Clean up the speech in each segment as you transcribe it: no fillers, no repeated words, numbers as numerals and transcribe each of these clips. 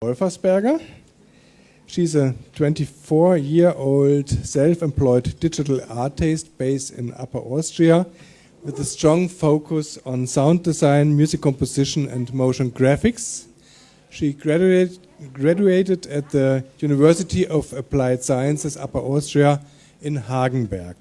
Wolfersberger. She's a 24-year-old self-employed digital artist based in Upper Austria with a strong focus on sound design, music composition and motion graphics. She graduated at the University of Applied Sciences Upper Austria in Hagenberg.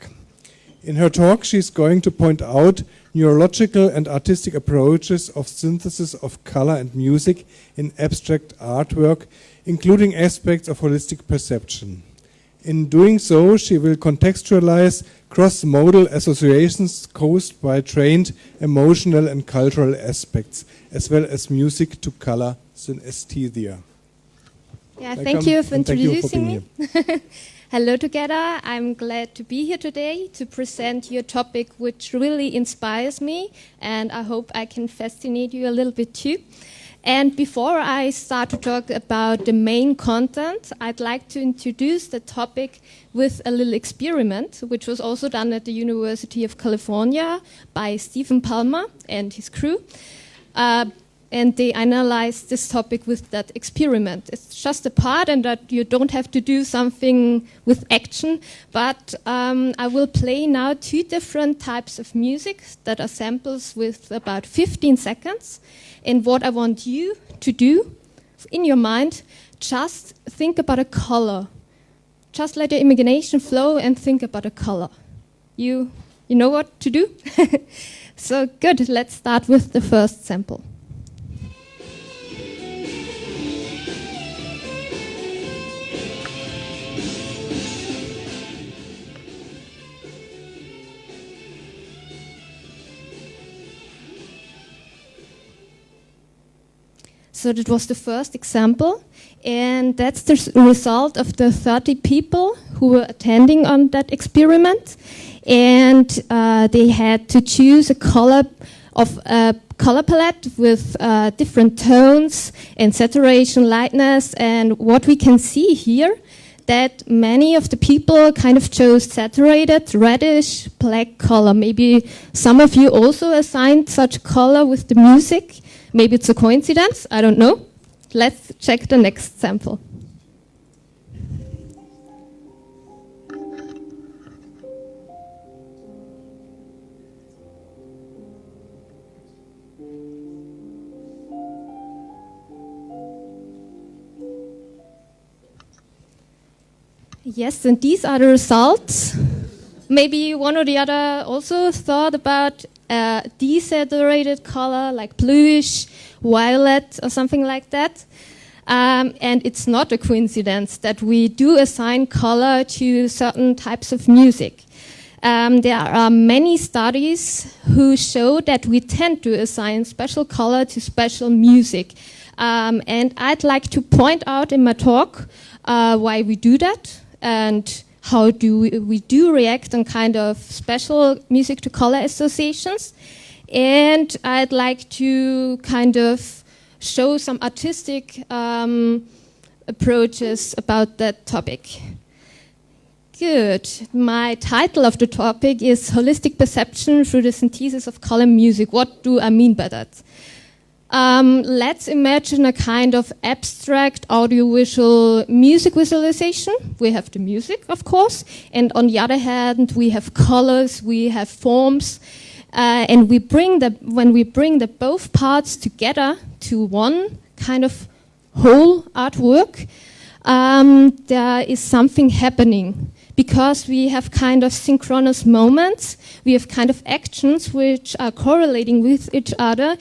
In her talk, she's going to point out neurological and artistic approaches of synthesis of color and music in abstract artwork, including aspects of holistic perception. In doing so, she will contextualize cross-modal associations caused by trained emotional and cultural aspects, as well as music to color synesthesia. Yeah, thank you for introducing me. Hello together, I'm glad to be here today to present you a topic which really inspires me, and I hope I can fascinate you a little bit too. And before I start to talk about the main content, I'd like to introduce the topic with a little experiment, which was also done at the University of California by Stephen Palmer and his crew. And they analyzed this topic with that experiment. It's just a part, and that you don't have to do something with action, but I will play now 2 different types of music that are samples with about 15 seconds. And what I want you to do in your mind, just think about a color. Just let your imagination flow and think about a color. You know what to do? So good, let's start with the first sample. So that was the first example, and that's the result of the 30 people who were attending on that experiment, and they had to choose a color palette with different tones and saturation, lightness, and what we can see here, that many of the people kind of chose saturated, reddish, black color. Maybe some of you also assigned such color with the music. Maybe it's a coincidence, I don't know. Let's check the next sample. Yes, and these are the results. Maybe one or the other also thought about desaturated color, like bluish, violet, or something like that. And it's not a coincidence that we do assign color to certain types of music. There are many studies who show that we tend to assign special color to special music. And I'd like to point out in my talk why we do that, and how do we react on kind of special music to color associations. And I'd like to kind of show some artistic approaches about that topic. Good. My title of the topic is Holistic Perception Through the Synthesis of Color Music. What do I mean by that? Let's imagine a kind of abstract audiovisual music visualization. We have the music, of course, and on the other hand, we have colors, we have forms, and when we bring the both parts together to one kind of whole artwork, there is something happening, because we have kind of synchronous moments, we have kind of actions which are correlating with each other,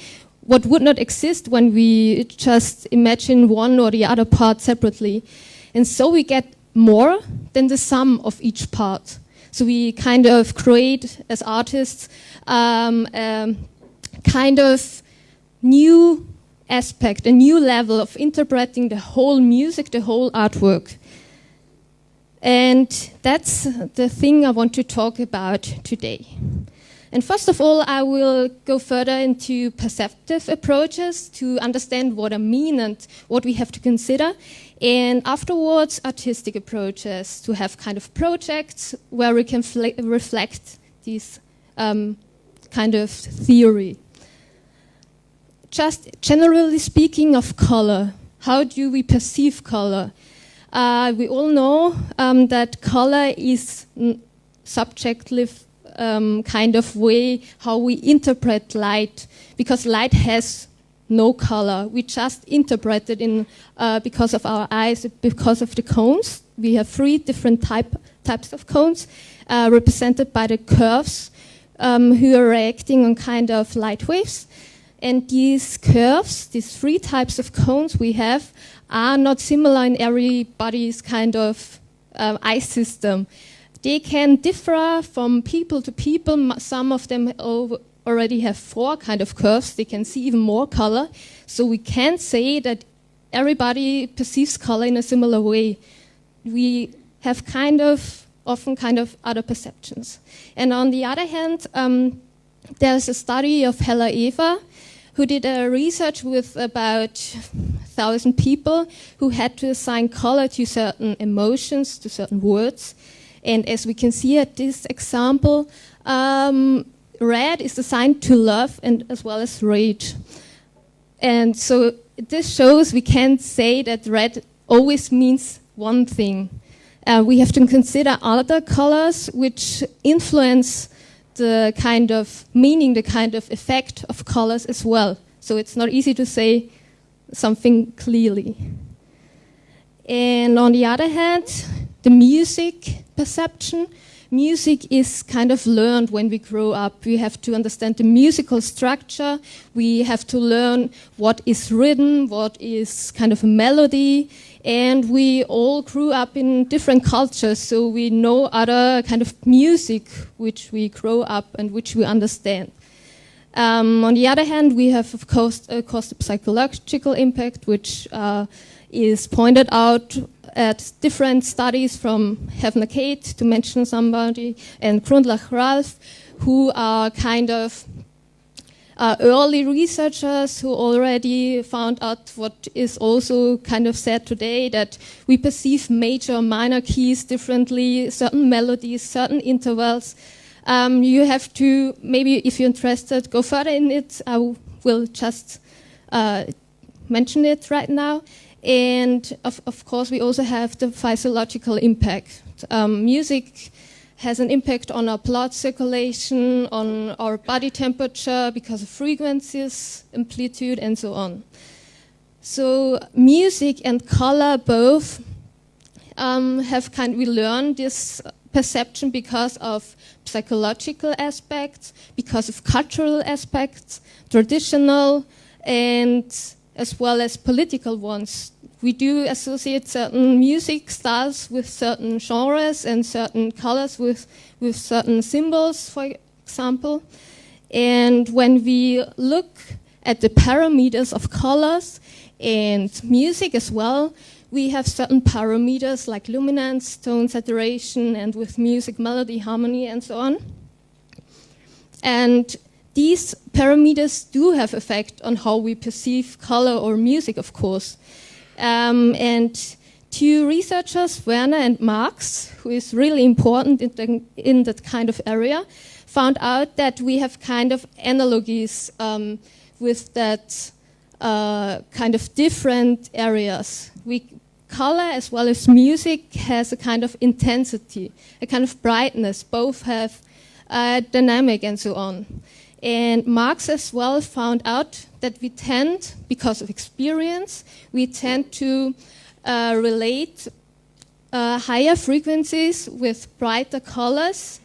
what would not exist when we just imagine one or the other part separately. And so we get more than the sum of each part. So we kind of create, as artists, kind of new aspect, a new level of interpreting the whole music, the whole artwork. And that's the thing I want to talk about today. And first of all, I will go further into perceptive approaches to understand what I mean and what we have to consider. And afterwards, artistic approaches to have kind of projects where we can reflect this kind of theory. Just generally speaking of color, how do we perceive color? We all know that color is subjective kind of way how we interpret light, because light has no color. We just interpret it in because of our eyes, because of the cones. We have 3 different types of cones represented by the curves who are reacting on kind of light waves. And these curves, these 3 types of cones we have, are not similar in everybody's kind of eye system. They can differ from people to people. Some of them already have 4 kind of curves. They can see even more color. So we can't say that everybody perceives color in a similar way. We have often other perceptions. And on the other hand, there's a study of Hella Eva, who did a research with about 1,000 people who had to assign color to certain emotions, to certain words. And as we can see at this example, red is assigned to love and as well as rage. And so this shows we can't say that red always means one thing. We have to consider other colors which influence the kind of meaning, the kind of effect of colors as well. So it's not easy to say something clearly. And on the other hand, the music perception. Music is kind of learned when we grow up. We have to understand the musical structure. We have to learn what is rhythm, what is kind of a melody. And we all grew up in different cultures, so we know other kind of music which we grow up and which we understand. On the other hand, we have, of course, the psychological impact, which is pointed out at different studies from Hefner Kate, to mention somebody, and Grundlach Ralph, who are kind of early researchers who already found out what is also kind of said today, that we perceive major and minor keys differently, certain melodies, certain intervals. You have to, maybe if you're interested, go further in it. I will just mention it right now. And of course, we also have the physiological impact. Music has an impact on our blood circulation, on our body temperature because of frequencies, amplitude, and so on. So music and color both we learn this perception because of psychological aspects, because of cultural aspects, traditional, and as well as political ones. We do associate certain music styles with certain genres and certain colors with certain symbols, for example. And when we look at the parameters of colors and music as well, we have certain parameters like luminance, tone, saturation, and with music, melody, harmony, and so on. And these parameters do have effect on how we perceive color or music, of course. And 2 researchers, Werner and Marx, who is really important in that kind of area, found out that we have kind of analogies with that kind of different areas. Color as well as music has a kind of intensity, a kind of brightness. Both have dynamic and so on. And Marx as well found out that we tend, because of experience, we tend to relate higher frequencies with brighter colors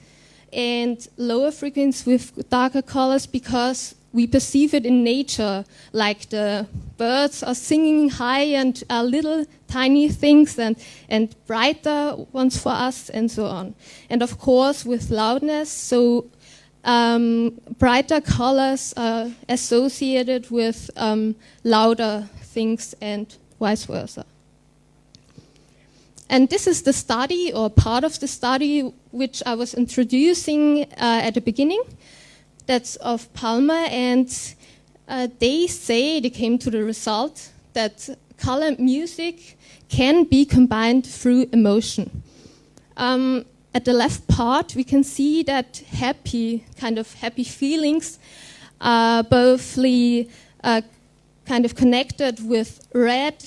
and lower frequencies with darker colors because we perceive it in nature, like the birds are singing high and are little tiny things and brighter ones for us and so on. And of course with loudness, so brighter colors are associated with louder things and vice versa. And this is the study, or part of the study, which I was introducing at the beginning. That's of Palmer, and they came to the result that color music can be combined through emotion. At the left part, we can see that happy feelings are bothly kind of connected with red,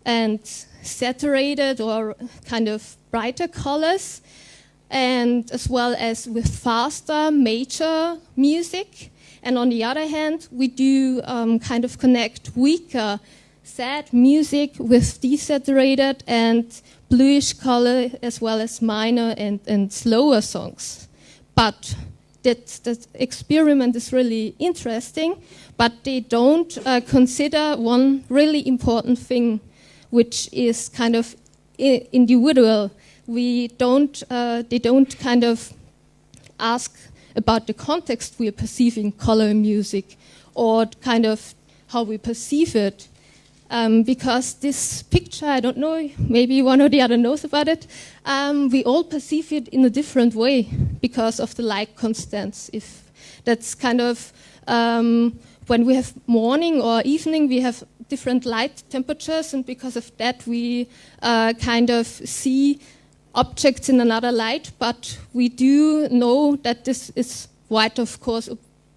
and saturated or kind of brighter colors, and as well as with faster major music. And on the other hand, we do kind of connect weaker, sad music with desaturated and bluish color, as well as minor and slower songs. But that experiment is really interesting, but they don't consider one really important thing, which is kind of individual. They don't kind of ask about the context we are perceiving color in music, or kind of how we perceive it. Because this picture, I don't know, maybe one or the other knows about it, we all perceive it in a different way because of the light constants. If that's kind of, when we have morning or evening, we have different light temperatures, and because of that we kind of see objects in another light, but we do know that this is white, of course,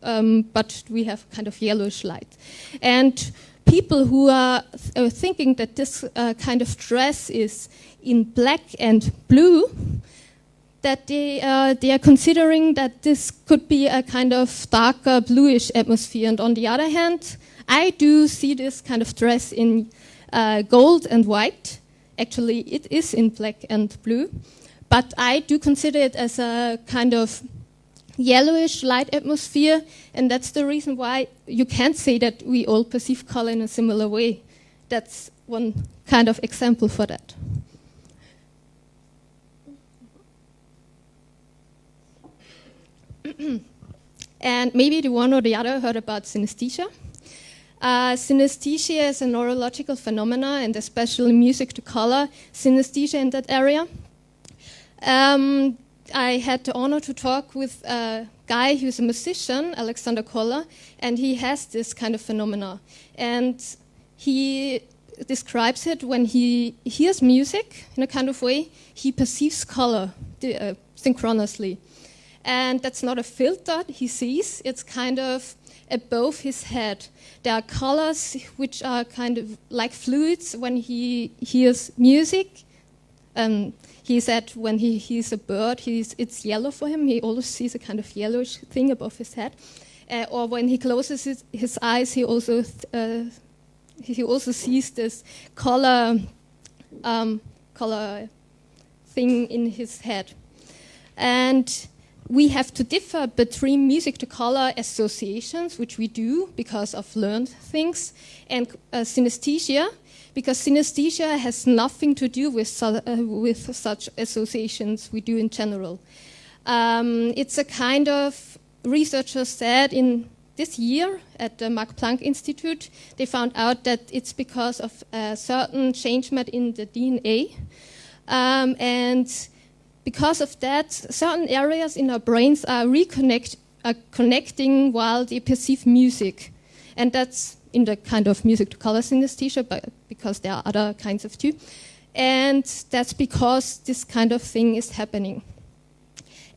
but we have kind of yellowish light. And people who are thinking that this kind of dress is in black and blue, that they are considering that this could be a kind of darker bluish atmosphere. And on the other hand, I do see this kind of dress in gold and white. Actually, it is in black and blue, but I do consider it as a kind of yellowish light atmosphere, and that's the reason why you can't say that we all perceive color in a similar way. That's one kind of example for that. And maybe the one or the other heard about synesthesia. Synesthesia is a neurological phenomena, and especially music to color synesthesia in that area. I had the honor to talk with a guy who's a musician, Alexander Koller, and he has this kind of phenomena. And he describes it when he hears music in a kind of way, he perceives color synchronously. And that's not a filter he sees, it's kind of above his head. There are colors which are kind of like fluids when he hears music. He said when he hears a bird, it's yellow for him. He always sees a kind of yellowish thing above his head. Or when he closes his eyes, he also sees this color thing in his head. And we have to differ between music to color associations, which we do because of learned things, and synesthesia, because synesthesia has nothing to do with such associations we do in general. It's a kind of, researchers said in this year at the Max Planck Institute, they found out that it's because of a certain change made in the DNA. And because of that, certain areas in our brains are connecting while they perceive music. And that's in the kind of music to color synesthesia, but because there are other kinds of too. And that's because this kind of thing is happening.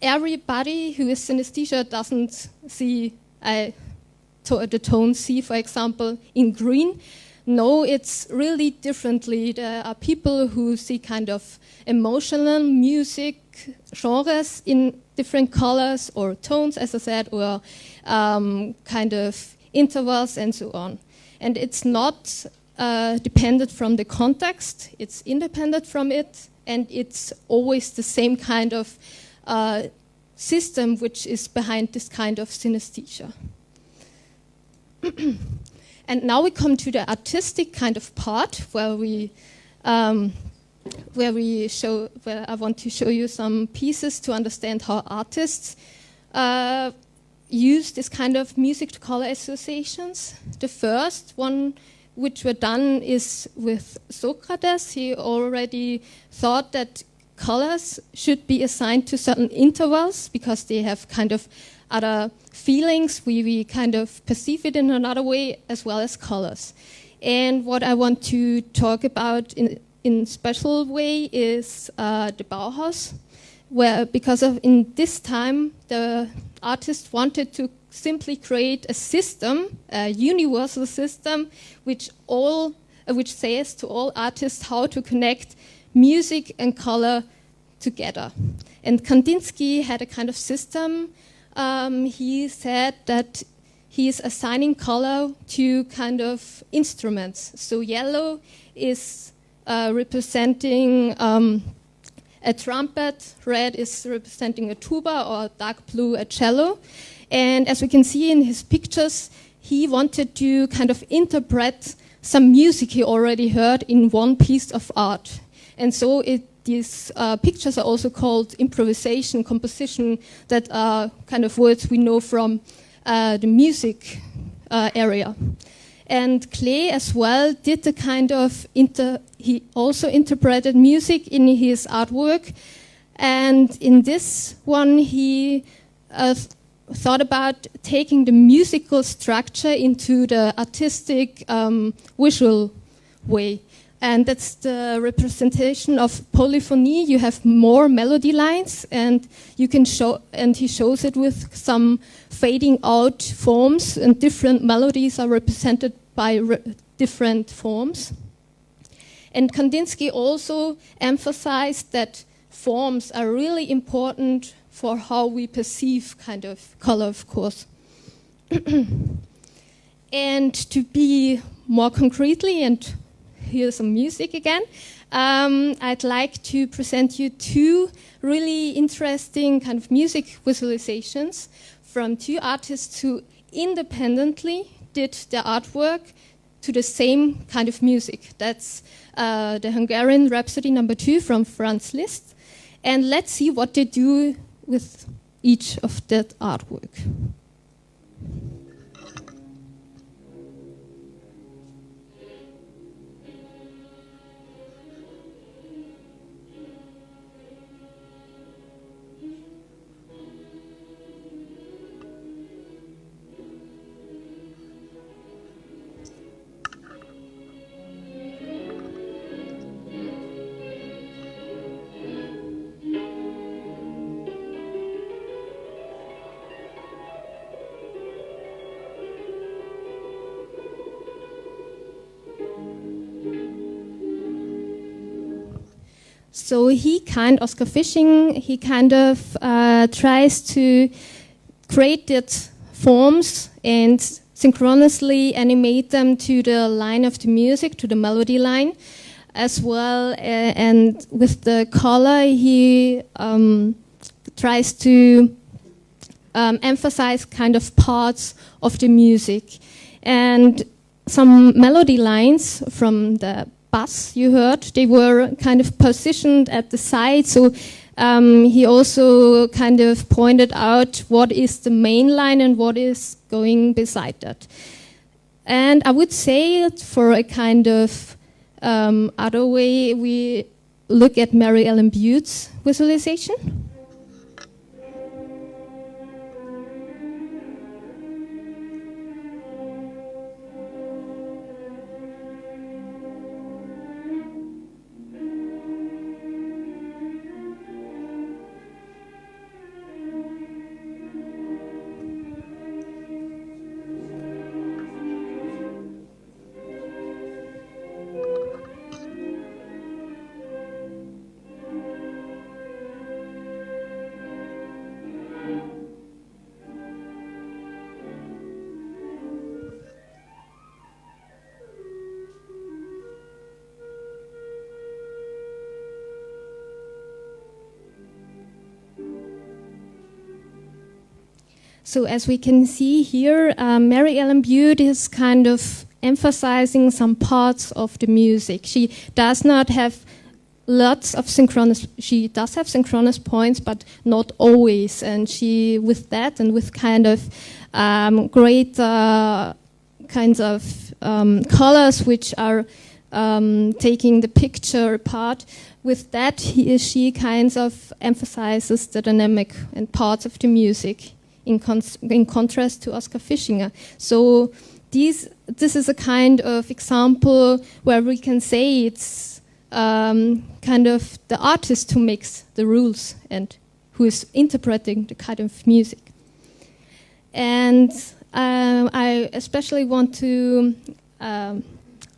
Everybody who is synesthesia doesn't see the tone C, for example, in green. No, it's really differently. There are people who see kind of emotional music genres in different colors or tones, as I said, or kind of intervals and so on. And it's not dependent from the context, it's independent from it, and it's always the same kind of system which is behind this kind of synesthesia. And now we come to the artistic kind of part where I want to show you some pieces to understand how artists use this kind of music to color associations. The first one which were done is with Socrates. He already thought that colors should be assigned to certain intervals because they have kind of other feelings. We kind of perceive it in another way as well as colors. And what I want to talk about in special way is the Bauhaus, where because of in this time the artist wanted to simply create a system, a universal system, which all which says to all artists how to connect music and color together. And Kandinsky had a kind of system. He said that he is assigning color to kind of instruments. So yellow is representing a trumpet, red is representing a tuba, or dark blue a cello. And as we can see in his pictures, he wanted to kind of interpret some music he already heard in one piece of art. And so these pictures are also called improvisation, composition, that are kind of words we know from the music area. And Klee as well did the kind of, he also interpreted music in his artwork. And in this one, he thought about taking the musical structure into the artistic visual way. And that's the representation of polyphony. You have more melody lines, and you can show, and he shows it with some fading out forms, and different melodies are represented by different forms. And Kandinsky also emphasized that forms are really important for how we perceive kind of color, of course. And to be more concretely, and here's some music again, I'd like to present you two really interesting kind of music visualizations from two artists who independently did the artwork to the same kind of music. That's the Hungarian Rhapsody No. 2 from Franz Liszt. And let's see what they do with each of that artwork. So Oscar Fisching, he kind of tries to create that forms and synchronously animate them to the line of the music, to the melody line, as well. And with the color, he tries to emphasize kind of parts of the music. And some melody lines from the bass you heard, they were kind of positioned at the side, so he also kind of pointed out what is the main line and what is going beside that. And I would say for a kind of other way, we look at Mary Ellen Bute's visualization. So as we can see here, Mary Ellen Bute is kind of emphasizing some parts of the music. She does not have lots of synchronous, she does have synchronous points, but not always. And she, with that and with kind of great kinds of colors which are taking the picture apart, with that she kind of emphasizes the dynamic and parts of the music. In contrast to Oskar Fischinger. So this is a kind of example where we can say it's kind of the artist who makes the rules and who is interpreting the kind of music. And I especially want to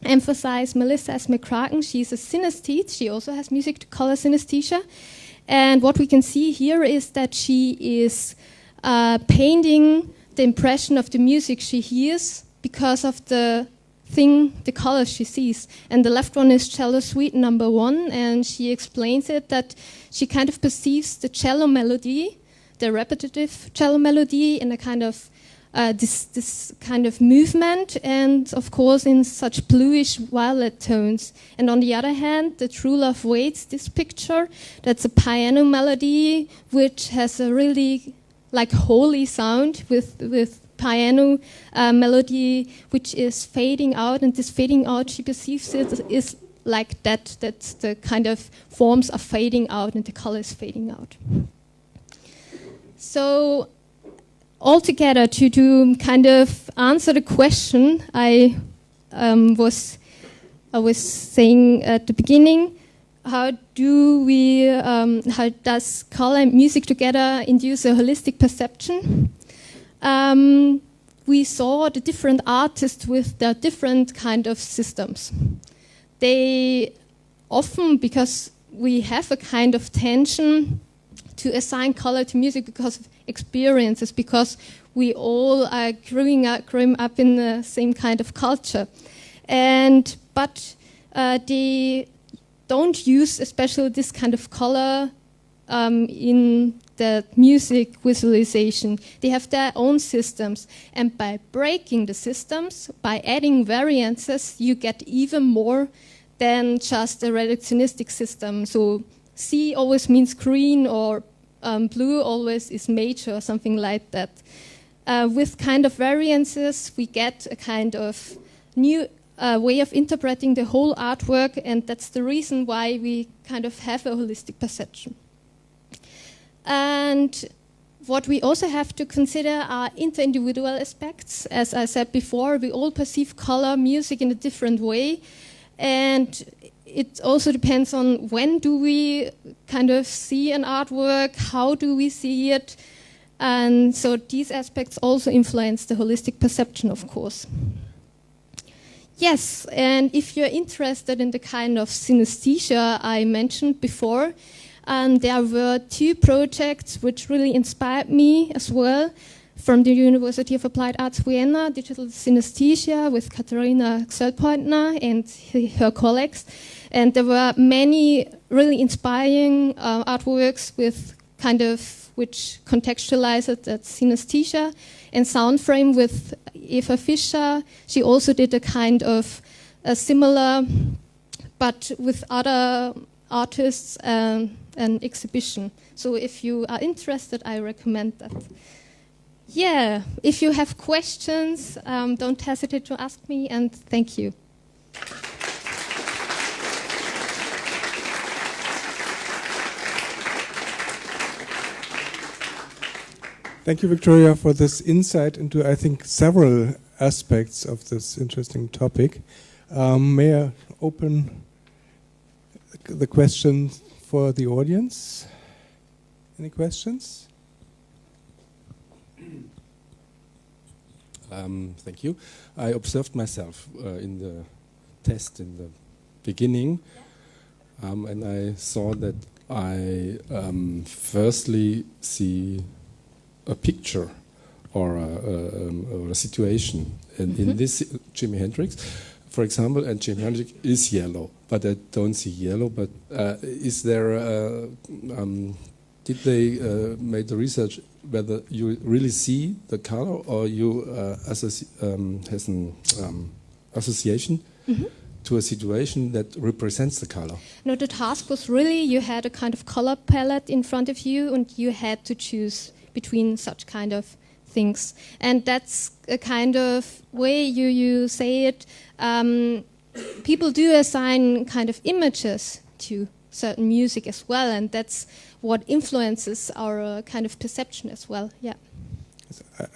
emphasize Melissa McCracken. She's a synesthete. She also has music to color synesthesia. And what we can see here is that she is painting the impression of the music she hears because of the colors she sees. And the left one is cello suite number 1, and she explains it that she kind of perceives the cello melody, the repetitive cello melody, in a kind of this kind of movement, and of course in such bluish violet tones. And on the other hand, the True Love Waits, this picture, that's a piano melody which has a really like holy sound with piano melody which is fading out, and this fading out, she perceives it is like that's the kind of forms are fading out and the color is fading out. So altogether, to kind of answer the question I was saying at the beginning, how does color and music together induce a holistic perception? We saw the different artists with their different kind of systems. They often, because we have a kind of tension to assign color to music because of experiences, because we all are growing up in the same kind of culture, but they don't use especially this kind of color in the music visualization. They have their own systems, and by breaking the systems, by adding variances, you get even more than just a reductionistic system. So C always means green, or blue always is major, or something like that. With kind of variances, we get a kind of new way of interpreting the whole artwork, and that's the reason why we kind of have a holistic perception. And what we also have to consider are inter-individual aspects. As I said before, we all perceive color, music in a different way, and it also depends on when do we kind of see an artwork, how do we see it, and so these aspects also influence the holistic perception, of course. Yes, and if you're interested in the kind of synesthesia I mentioned before, there were 2 projects which really inspired me as well from the University of Applied Arts Vienna, Digital Synesthesia with Katharina Xöllpointner and her colleagues. And there were many really inspiring artworks with kind of which contextualized that synesthesia, and sound frame with Eva Fischer. She also did a kind of a similar, but with other artists, an exhibition. So if you are interested, I recommend that. Yeah, if you have questions, don't hesitate to ask me, and thank you. Thank you, Victoria, for this insight into, I think, several aspects of this interesting topic. May I open the question for the audience? Any questions? Thank you. I observed myself in the test in the beginning, and I saw that I firstly see a picture or a situation. And in this, Jimi Hendrix, for example, and Jimi Hendrix is yellow, but I don't see yellow. But is there, did they make the research whether you really see the color, or you has an association to a situation that represents the color? No, the task was really, you had a kind of color palette in front of you, and you had to choose between such kind of things. And that's a kind of way you say it. People do assign kind of images to certain music as well, and that's what influences our kind of perception as well. Yeah.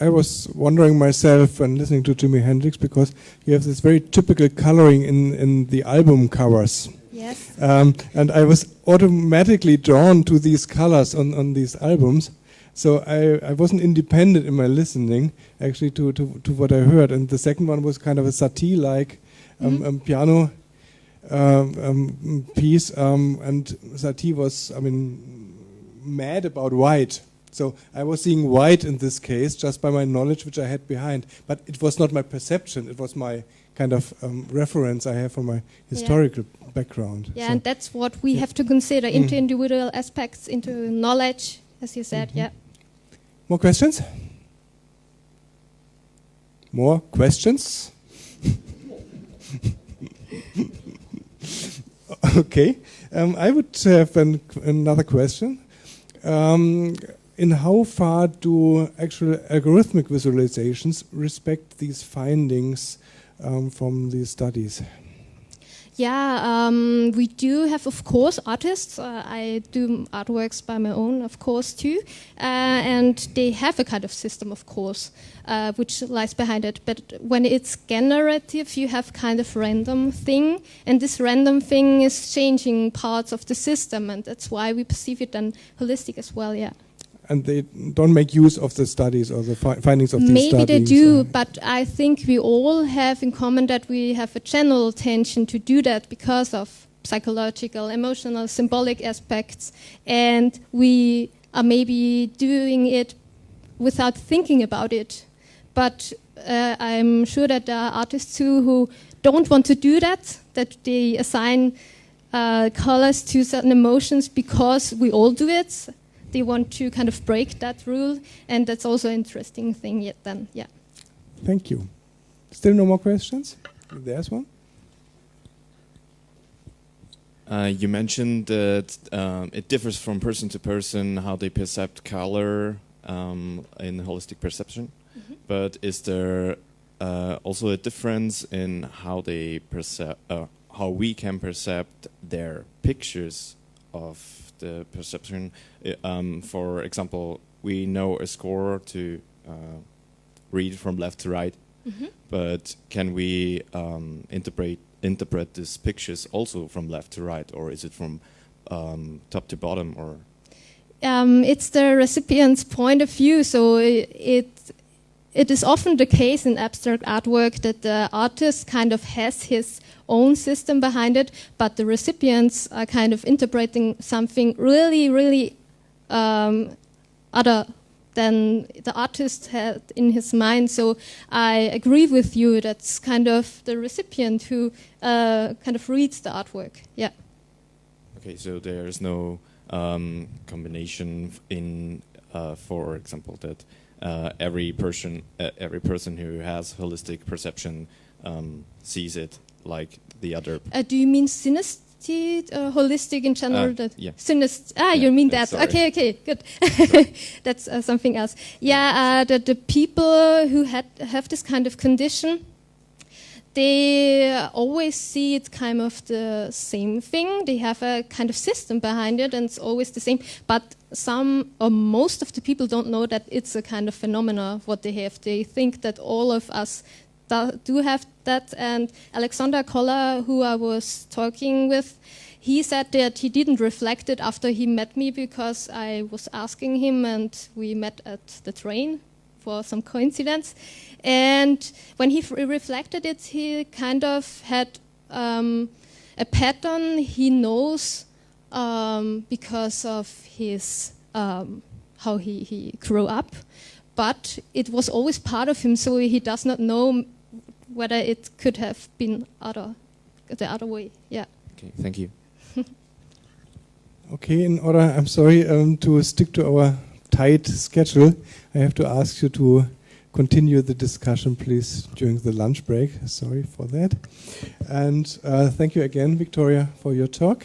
I was wondering myself when listening to Jimi Hendrix, because you have this very typical coloring in the album covers. Yes. And I was automatically drawn to these colors on these albums. So I wasn't independent in my listening, actually, to what I heard. And the second one was kind of a satie-like piano piece, and Satie was, mad about white. So I was seeing white in this case just by my knowledge which I had behind. But it was not my perception, it was my kind of reference I have from my historical background. Yeah, so and that's what we have to consider into individual aspects, into knowledge, as you said, yeah. More questions? More questions? Okay, I would have another question. In how far do actual algorithmic visualizations respect these findings from these studies? Yeah, we do have, of course, artists. I do artworks by my own, of course, too. And they have a kind of system, of course, which lies behind it. But when it's generative, you have kind of random thing. And this random thing is changing parts of the system. And that's why we perceive it then holistic as well, yeah. And they don't make use of the studies or the findings of these studies? Maybe they do, but I think we all have in common that we have a general tension to do that because of psychological, emotional, symbolic aspects, and we are maybe doing it without thinking about it. But I'm sure that there are artists too who don't want to do that they assign colors to certain emotions because we all do it. They want to kind of break that rule, and that's also an interesting thing yet then, yeah. Thank you. Still no more questions? There's one. You mentioned that it differs from person to person how they perceive color in holistic perception, but is there also a difference in how they how we can perceive their pictures of the perception? For example, we know a score to read from left to right, but can we interpret these pictures also from left to right, or is it from top to bottom? Or it's the recipient's point of view, so it is often the case in abstract artwork that the artist kind of has his own system behind it, but the recipients are kind of interpreting something really, really other than the artist had in his mind. So I agree with you, that's kind of the recipient who kind of reads the artwork, yeah. Okay, so there's no combination in, for example, that every person who has holistic perception sees it like the other. Do you mean synesthetic, holistic in general? Yeah. Yeah, you mean that? Sorry. Okay, good. That's something else. Yeah, the people who have this kind of condition, they always see it kind of the same thing. They have a kind of system behind it, and it's always the same. But some or most of the people don't know that it's a kind of phenomena what they have. They think that all of us do have that. And Alexander Koller, who I was talking with, he said that he didn't reflect it after he met me because I was asking him, and we met at the train for some coincidence. And when he reflected it, he kind of had a pattern he knows because of his how he grew up, but it was always part of him, so he does not know whether it could have been the other way. Yeah. Okay, thank you. Okay, in order, I'm sorry, to stick to our tight schedule, I have to ask you to continue the discussion, please, during the lunch break. Sorry for that. And thank you again, Victoria, for your talk.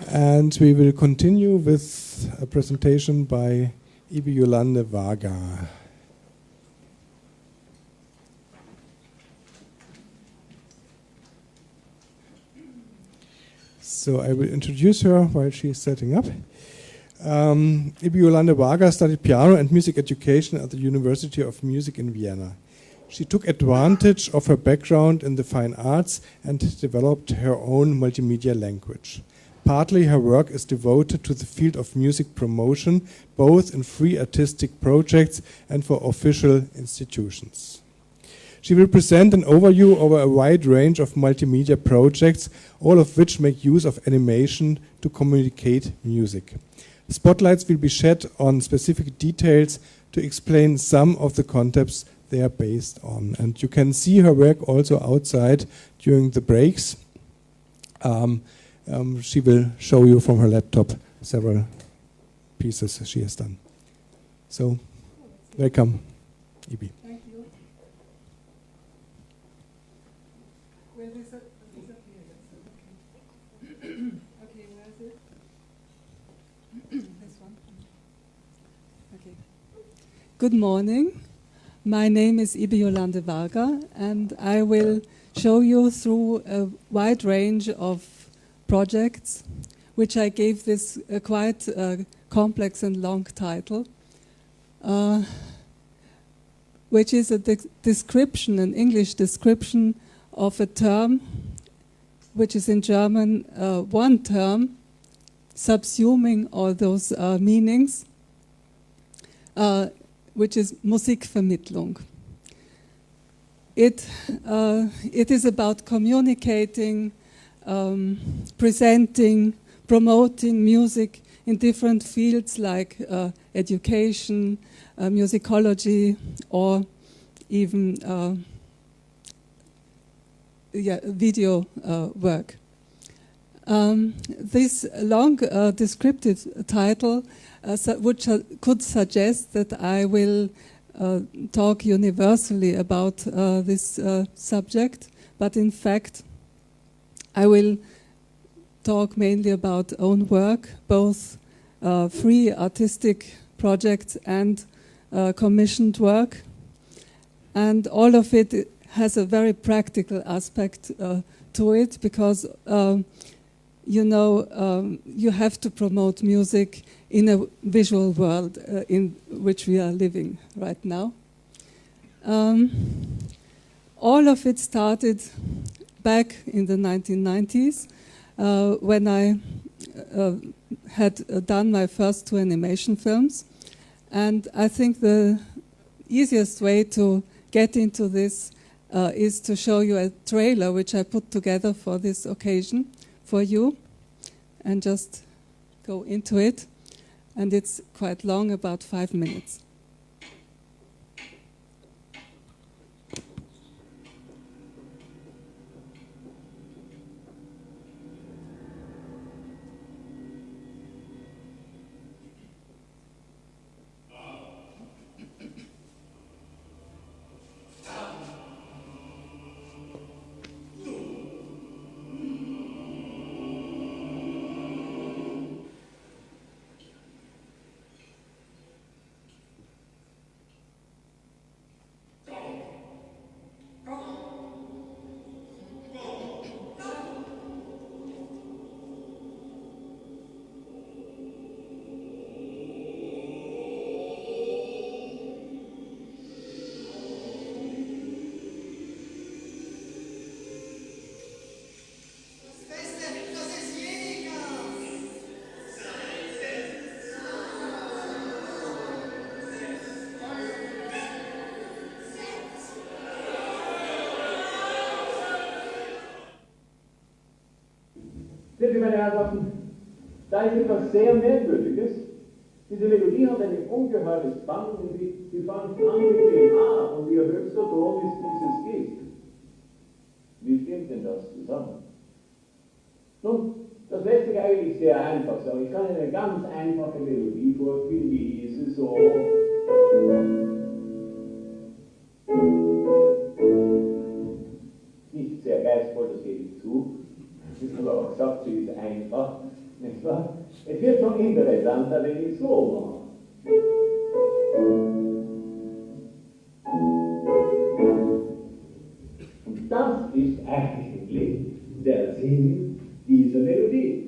And we will continue with a presentation by Iby-Jolande Varga. So I will introduce her while she is setting up. Iby-Jolande Varga studied piano and music education at the University of Music in Vienna. She took advantage of her background in the fine arts and developed her own multimedia language. Partly her work is devoted to the field of music promotion, both in free artistic projects and for official institutions. She will present an overview over a wide range of multimedia projects, all of which make use of animation to communicate music. Spotlights will be shed on specific details to explain some of the concepts they are based on. And you can see her work also outside during the breaks. She will show you from her laptop several pieces she has done. So, welcome, Iby. Thank you. Where is it? Okay, where is it? This one. Okay. Good morning. My name is Iby-Jolande Varga, and I will show you through a wide range of projects, which I gave this quite complex and long title, which is a description, an English description of a term, which is in German one term, subsuming all those meanings, which is Musikvermittlung. It is about communicating, presenting, promoting music in different fields like education, musicology, or even video work. This long descriptive title could suggest that I will talk universally about this subject, but in fact I will talk mainly about own work, both free artistic projects and commissioned work. And all of it has a very practical aspect to it, because you have to promote music in a visual world in which we are living right now. All of it started back in the 1990s when I had done my first 2 animation films. And I think the easiest way to get into this is to show you a trailer which I put together for this occasion for you, and just go into it. And it's quite long, about 5 minutes. Bitte, meine Herrschaften, da ist etwas sehr Merkwürdiges. Diese Melodie hat ein ungeheures Band und die fängt an mit dem A und ihr höchster Ton ist dieses G. Wie stimmt denn das zusammen? Nun, das lässt sich eigentlich sehr einfach sagen. Ich kann eine ganz einfache Melodie vorspielen, wie diese so. Nicht sehr geistvoll, das gebe ich zu. Das ist aber auch gesagt, sie ist einfach, nicht wahr? Es wird schon interessanter, wenn ich so mache. Und das ist eigentlich der Sinn dieser Melodie.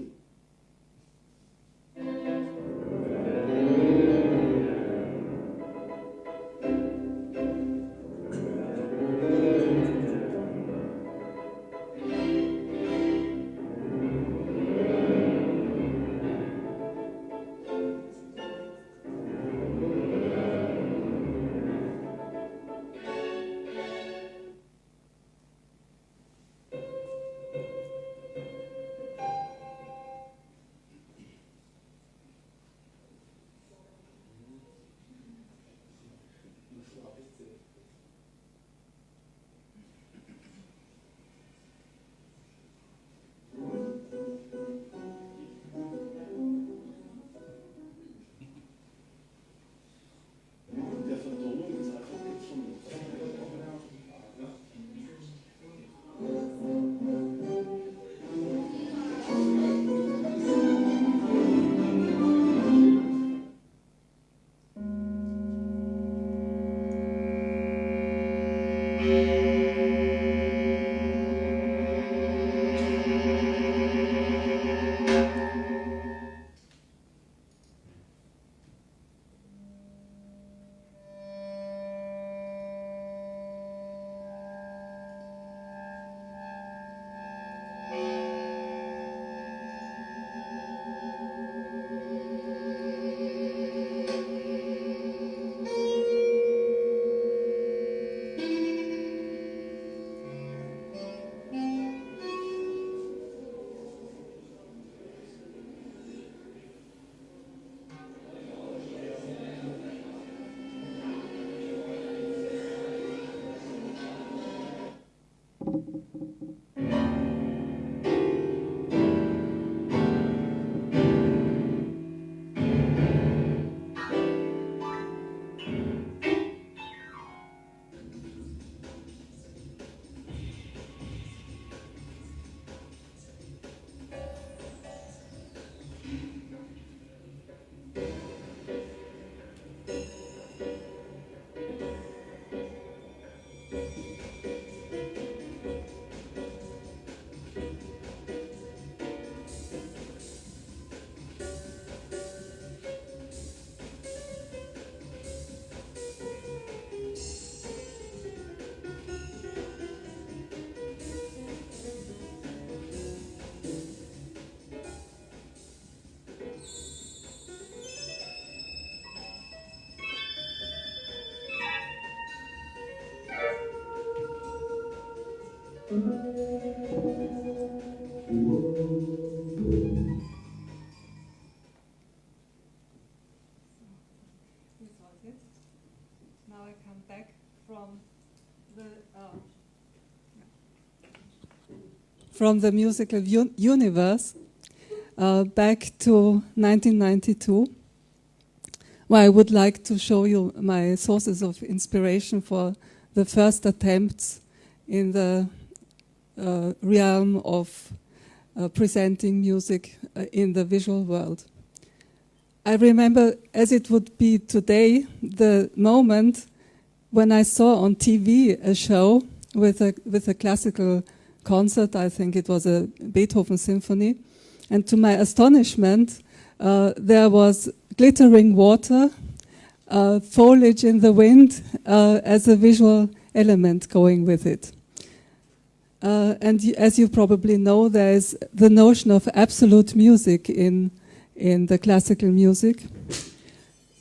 Now I come back from the musical universe back to 1992, where I would like to show you my sources of inspiration for the first attempts in the realm of presenting music in the visual world. I remember, as it would be today, the moment when I saw on TV a show with a classical concert. I think it was a Beethoven symphony. And to my astonishment, there was glittering water, foliage in the wind as a visual element going with it. And as you probably know, there is the notion of absolute music in the classical music,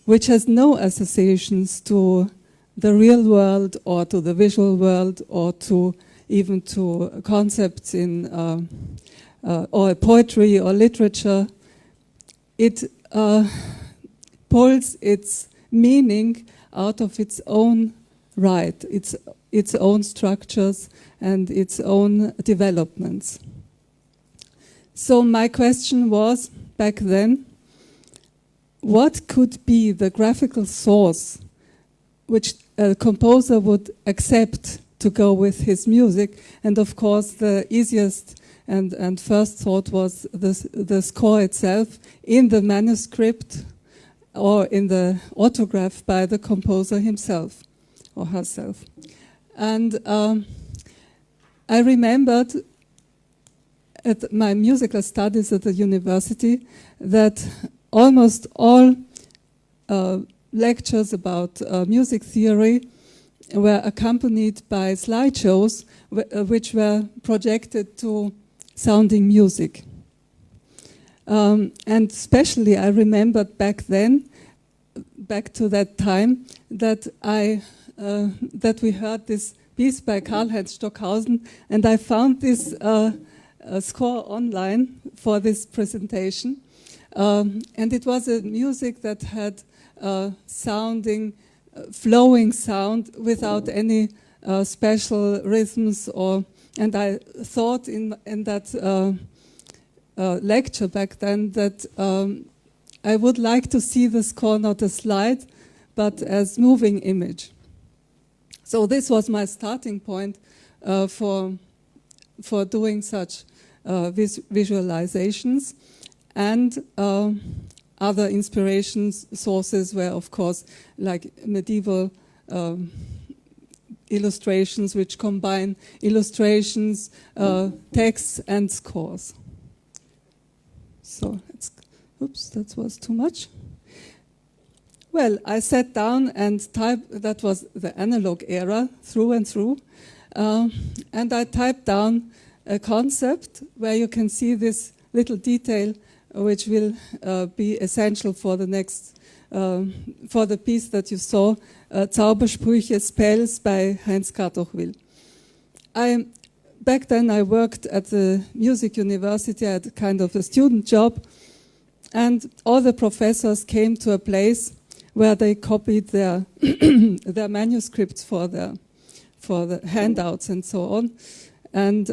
which has no associations to the real world or to the visual world or to even to concepts in or poetry or literature. It pulls its meaning out of its own right, its own structures and its own developments. So my question was, back then, what could be the graphical source which a composer would accept to go with his music? And of course, the easiest and first thought was the score itself in the manuscript or in the autograph by the composer himself or herself. And I remembered at my musical studies at the university that almost all lectures about music theory were accompanied by slideshows which were projected to sounding music. And especially I remembered back then, back to that time, that that we heard this piece by Karl-Heinz Stockhausen, and I found this score online for this presentation. And it was a music that had sounding, flowing sound without any special rhythms and I thought in that lecture back then that I would like to see the score not as slide, but as moving image. So this was my starting point for doing such visualizations. And other inspiration sources were, of course, like medieval illustrations which combine illustrations, texts, and scores. So, oops, that was too much. Well, I sat down and typed, that was the analog era, through and through, and I typed down a concept where you can see this little detail which will be essential for the next, for the piece that you saw, Zaubersprüche, Spells by Heinz Kartochwil. Back then I worked at the music university, I had kind of a student job, and all the professors came to a place where they copied their their manuscripts for the handouts and so on. And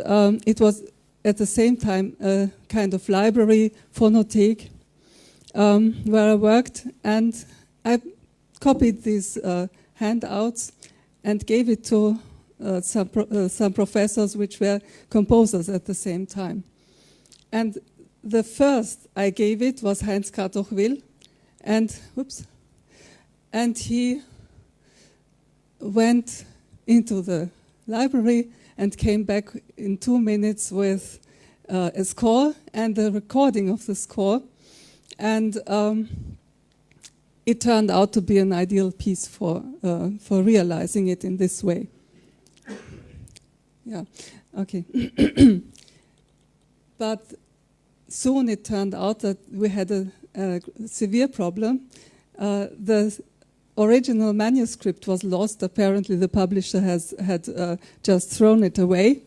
it was at the same time a kind of library, phonothek, where I worked, and I copied these handouts and gave it to some professors which were composers at the same time. And the first I gave it was Heinz Kartochwil, and he went into the library and came back in 2 minutes with a score and a recording of the score. And it turned out to be an ideal piece for realizing it in this way. Yeah, okay. But soon it turned out that we had a severe problem. The original manuscript was lost. Apparently the publisher had just thrown it away.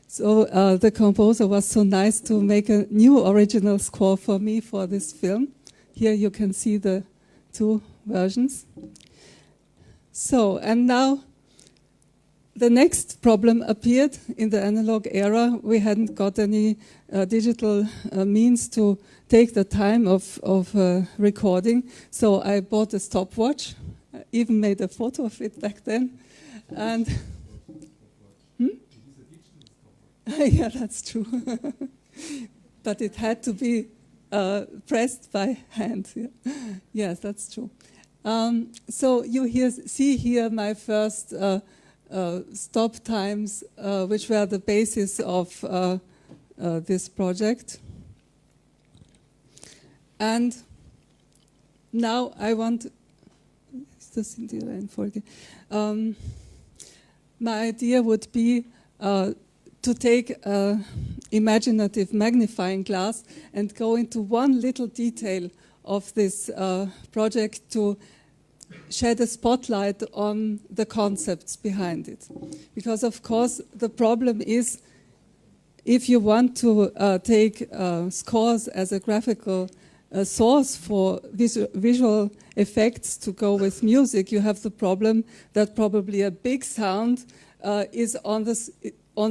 So the composer was so nice to make a new original score for me for this film. Here you can see the 2 versions. So, and now the next problem appeared in the analog era. We hadn't got any digital means to take the time of recording. So I bought a stopwatch. I even made a photo of it back then. And yeah, that's true. But it had to be pressed by hand. Yeah. Yes, that's true. So you see here my first stop times, which were the basis of this project. And now I want... my idea would be to take an imaginative magnifying glass and go into one little detail of this project to shed a spotlight on the concepts behind it. Because, of course, the problem is if you want to take scores as a graphical source for visual effects to go with music, you have the problem that probably a big sound is on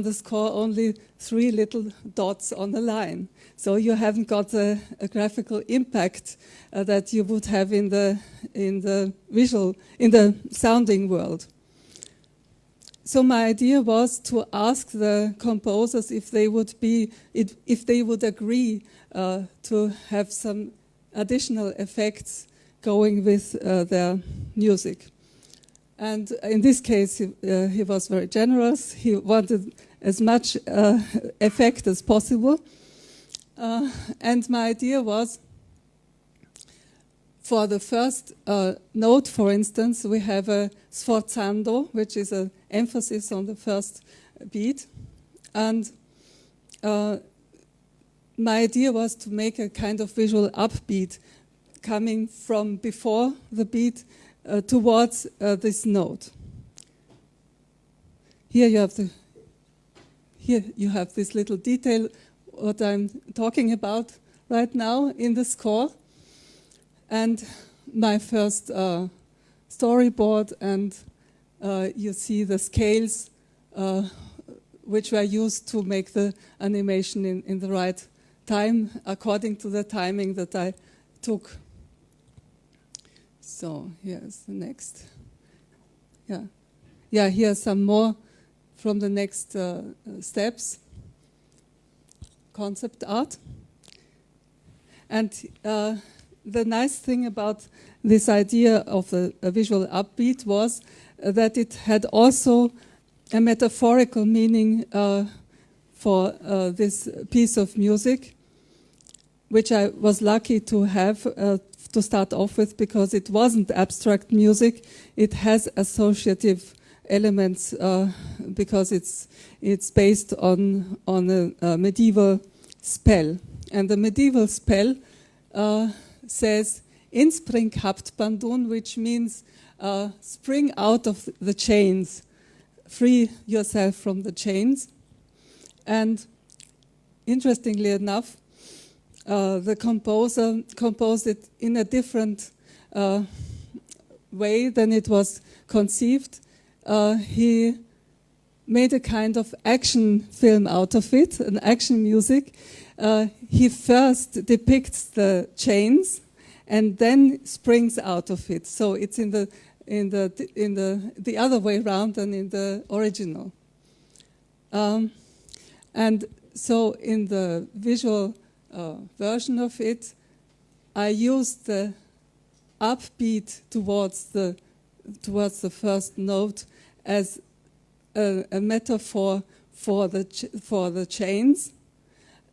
the score only 3 little dots on the line. So you haven't got a graphical impact that you would have in the sounding world. So my idea was to ask the composers if they would agree to have some additional effects going with their music. And in this case, he was very generous. He wanted as much effect as possible. And my idea was, for the first note, for instance, we have a sforzando, which is an emphasis on the first beat. And my idea was to make a kind of visual upbeat coming from before the beat towards this note. Here you have this little detail, what I'm talking about right now in the score. And my first storyboard, and you see the scales which were used to make the animation in the right time, according to the timing that I took. So here's the next. Yeah, here's some more from the next steps. Concept art. And the nice thing about this idea of a visual upbeat was that it had also a metaphorical meaning for this piece of music, which I was lucky to have to start off with, because it wasn't abstract music. It has associative elements because it's based on a medieval spell, and the medieval spell says "Inspring habt bandun," which means spring out of the chains, free yourself from the chains. And interestingly enough, the composer composed it in a different way than it was conceived. He made a kind of action film out of it, an action music. He first depicts the chains and then springs out of it. So it's in the other way around than in the original. And so in the visual version of it, I used the upbeat towards the first note as a metaphor for the chains,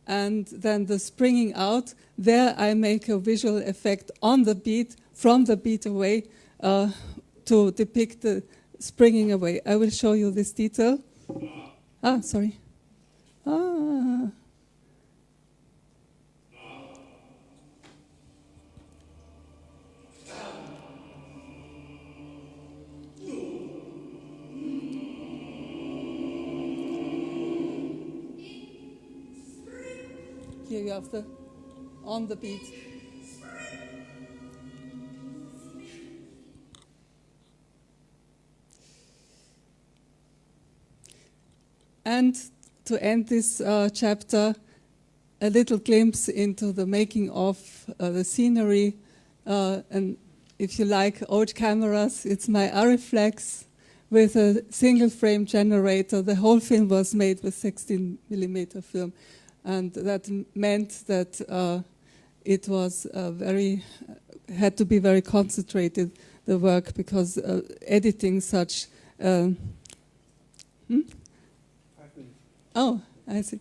and then the springing out. There I make a visual effect on the beat, from the beat away, to depict the springing away. I will show you this detail. Sorry. Here you have the on the beat. And to end this chapter, a little glimpse into the making of the scenery. And if you like old cameras, it's my Arriflex with a single frame generator. The whole film was made with 16mm film. And that meant that it was had to be very concentrated, the work, because editing such... Oh, I see.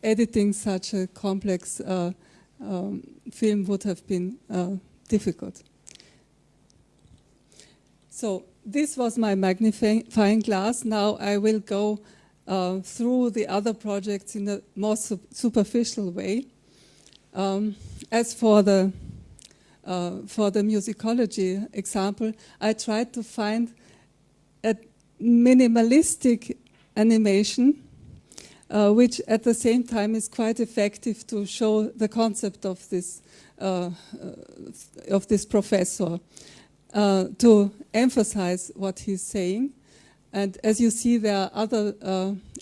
Editing such a complex film would have been difficult. So this was my magnifying glass. Now I will go through the other projects in a more superficial way. As for the musicology example, I tried to find a minimalistic animation, which at the same time is quite effective to show the concept of this professor, to emphasize what he's saying. And as you see, there are other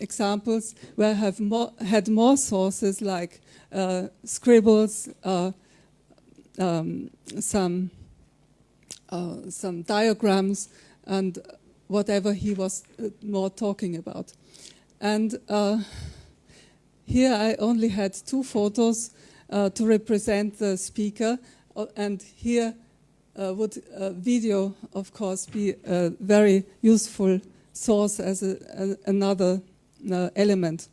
examples where I have had more sources, like scribbles, some diagrams, and whatever he was more talking about. And here I only had 2 photos to represent the speaker, and here would video, of course, be a very useful source as another element.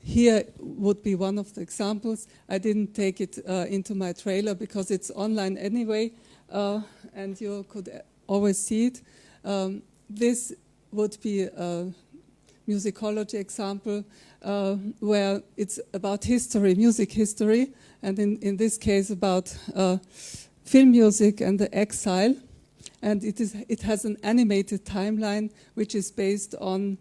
Here would be one of the examples. I didn't take it into my trailer because it's online anyway, and you could always see it. This would be a musicology example where it's about history, music history, and in this case about film music and the exile. And it has an animated timeline which is based on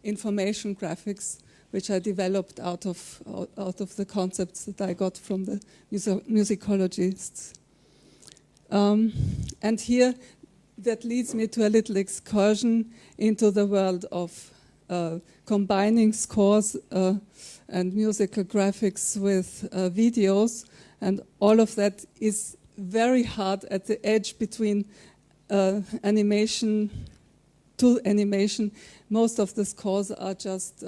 information graphics, which I developed out of the concepts that I got from the musicologists. And here, that leads me to a little excursion into the world of combining scores and musical graphics with videos, and all of that is very hard at the edge between animation to animation. Most of the scores are just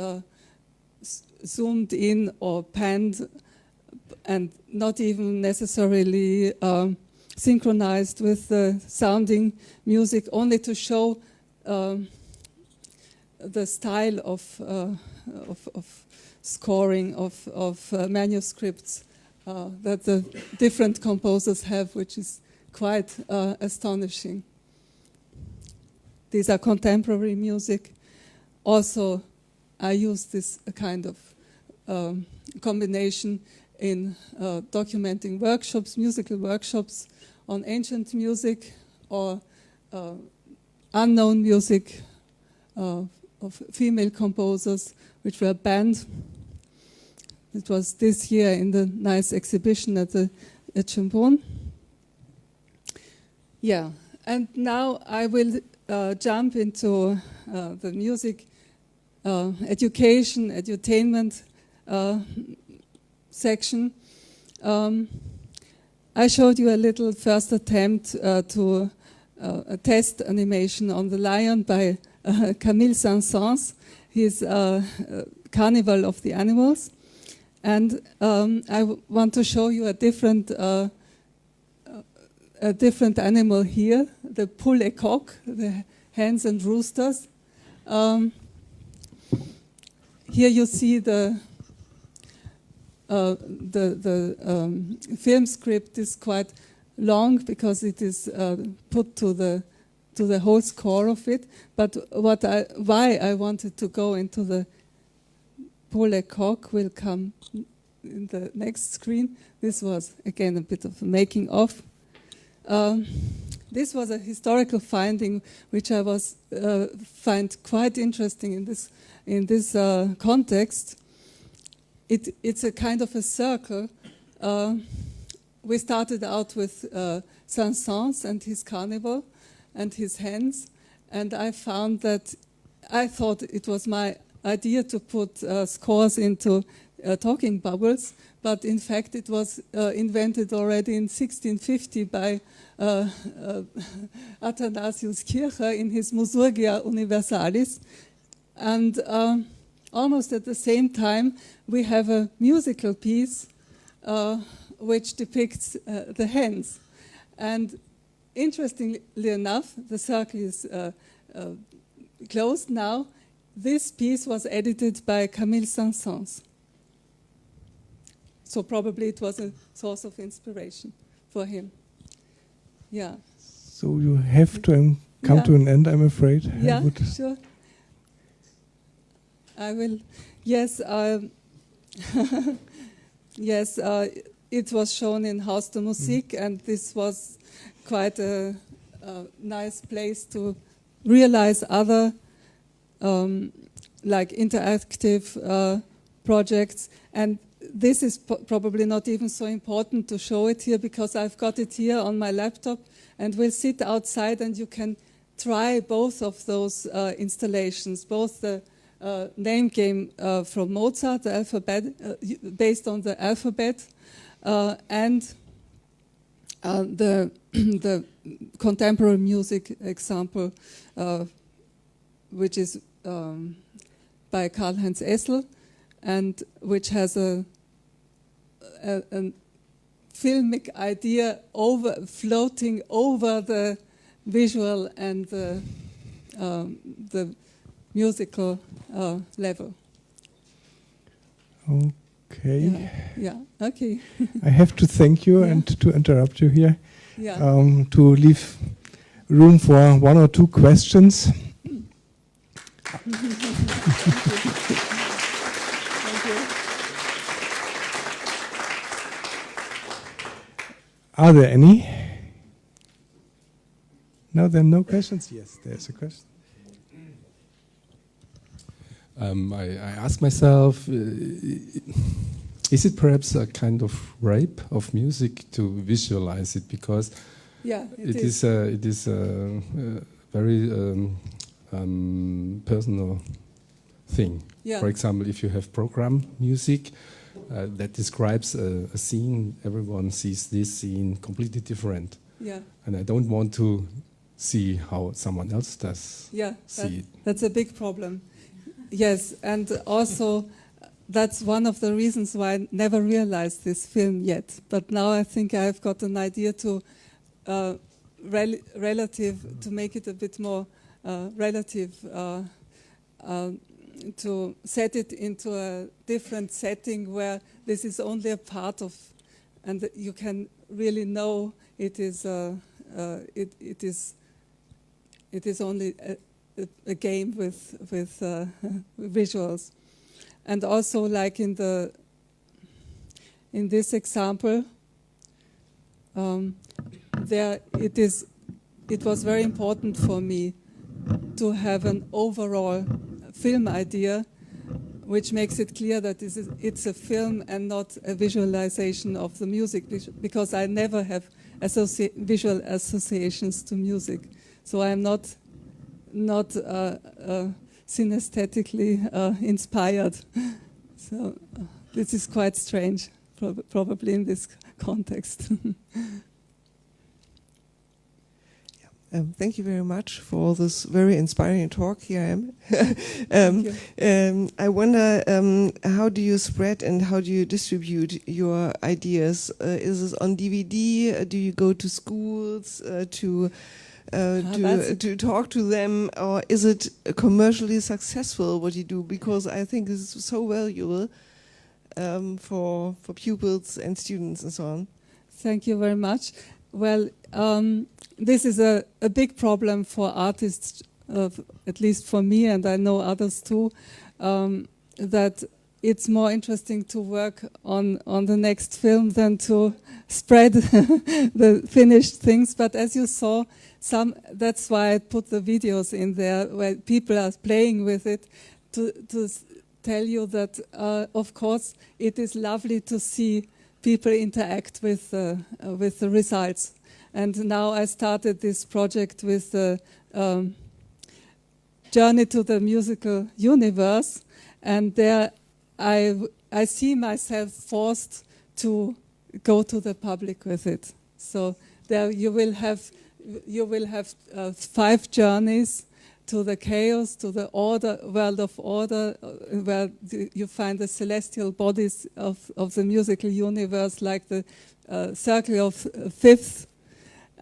zoomed in or panned, and not even necessarily synchronized with the sounding music, only to show the style of scoring of manuscripts that the different composers have, which is quite astonishing. These are contemporary music. Also, I use this kind of combination in documenting workshops, musical workshops on ancient music or unknown music of female composers, which were banned. It was this year in the nice exhibition at Schönbrunn. Yeah, and now I will jump into the music education, edutainment section. I showed you a little first attempt to a test animation on the lion by Camille Saint-Saëns, his Carnival of the Animals. And I want to show you a different animal here, the poule et coq, the hens and roosters. Here you see the film script is quite long because it is put to the whole score of it. But why I wanted to go into the poule et coq will come in the next screen. This was again a bit of a making of. This was a historical finding which I find quite interesting in this context. It's a kind of a circle. We started out with Saint-Saëns and his carnival and his hens, and I found that I thought it was my idea to put scores into talking bubbles, but in fact it was invented already in 1650 by Athanasius Kircher in his Musurgia Universalis. And almost at the same time, we have a musical piece which depicts the hens. And interestingly enough, the circle is closed now. This piece was edited by Camille Saint-Saëns. So probably it was a source of inspiration for him. Yeah. So you have to come to an end, I'm afraid. Yeah, sure. I will. Yes, yes. It was shown in Haus der Musik, and this was quite a nice place to realize other like interactive projects. And this is probably not even so important to show it here because I've got it here on my laptop, and we'll sit outside and you can try both of those installations, both the name game from Mozart, the alphabet, based on the alphabet, and the contemporary music example, which is by Karl-Heinz Essel, and which has a filmic idea floating over the visual and the musical level. Okay. Yeah. Okay. I have to thank you and to interrupt you here. Yeah. To leave room for one or two questions. Thank you. Are there any? No, there are no questions? Yes, there's a question. I ask myself, is it perhaps a kind of rape of music to visualize it? Because it is a very personal thing. Yeah. For example, if you have program music that describes a scene, everyone sees this scene completely different. Yeah. And I don't want to see how someone else does see it. That's a big problem. Yes, and also that's one of the reasons why I never realized this film yet. But now I think I've got an idea to relative, to make it a bit more relative, to set it into a different setting where this is only a part of, and you can really know it is it is only a game with visuals. And also, like in this example, it was very important for me to have an overall film idea, which makes it clear that it's a film and not a visualization of the music, because I never have visual associations to music. So I'm not synesthetically inspired. So this is quite strange, probably in this context. Thank you very much for this very inspiring talk. Here I am. I wonder, how do you spread and how do you distribute your ideas? Is this on DVD? Do you go to schools to talk to them, or is it commercially successful what you do? Because I think this is so valuable for pupils and students and so on. Thank you very much. Well, this is a big problem for artists, at least for me, and I know others too, that it's more interesting to work on the next film than to spread the finished things. But as you saw, that's why I put the videos in there where people are playing with it to tell you that, of course, it is lovely to see people interact with the results. And now I started this project with the Journey to the Musical Universe, and there I see myself forced to go to the public with it. So there you will have 5 journeys to the chaos, to the order, world of order, where you find the celestial bodies of the musical universe, like the circle of fifth,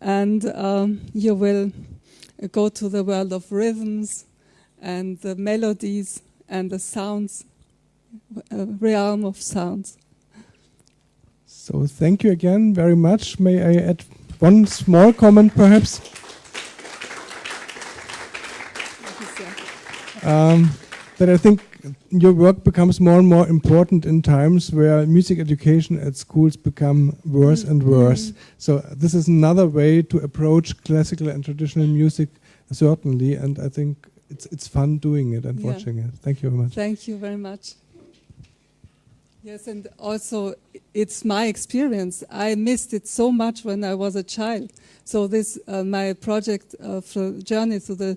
and you will go to the world of rhythms and the melodies and the sounds, realm of sounds. So thank you again very much. May I add one small comment, perhaps? That I think your work becomes more and more important in times where music education at schools become worse and worse. So this is another way to approach classical and traditional music, certainly, and I think it's fun doing it and watching it. Thank you very much. Thank you very much. Yes, and also it's my experience. I missed it so much when I was a child. So this my project for Journey to the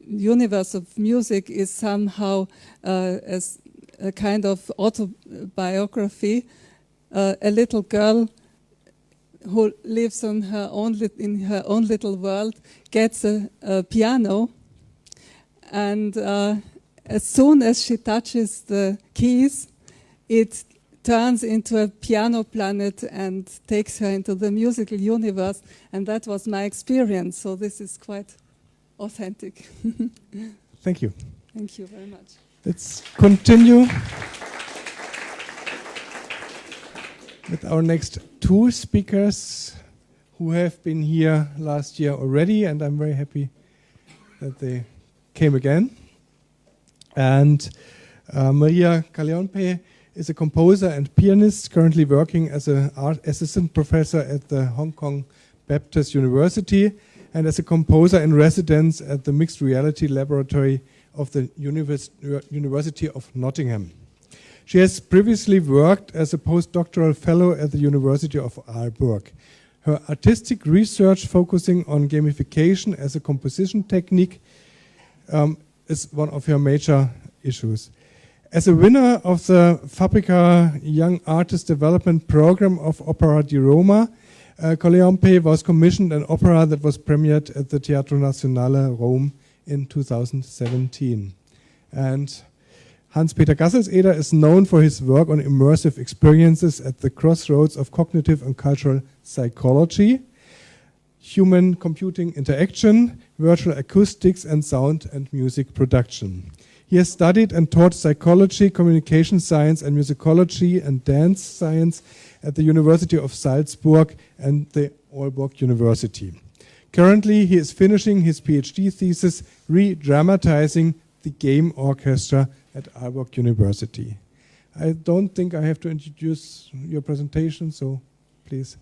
universe of music is somehow as a kind of autobiography. A little girl who lives on in her own little world gets a piano, and as soon as she touches the keys, it turns into a piano planet and takes her into the musical universe, and that was my experience. So this is quite authentic. Thank you. Thank you very much. Let's continue with our next 2 speakers who have been here last year already, and I'm very happy that they came again. And Maria Kallionpää is a composer and pianist currently working as an art assistant professor at the Hong Kong Baptist University and as a composer in residence at the Mixed Reality Laboratory of the University of Nottingham. She has previously worked as a postdoctoral fellow at the University of Aalborg. Her artistic research focusing on gamification as a composition technique is one of her major issues. As a winner of the Fabrica Young Artist Development Program of Opera di Roma, Kallionpää was commissioned an opera that was premiered at the Teatro Nazionale Rome in 2017. And Hans-Peter Gasselseder is known for his work on immersive experiences at the crossroads of cognitive and cultural psychology. human computing interaction, virtual acoustics, and sound and music production. He has studied and taught psychology, communication science, and musicology and dance science at the University of Salzburg and the Aalborg University. Currently, he is finishing his PhD thesis, re-dramatizing the game orchestra at Aalborg University. I don't think I have to introduce your presentation, so please.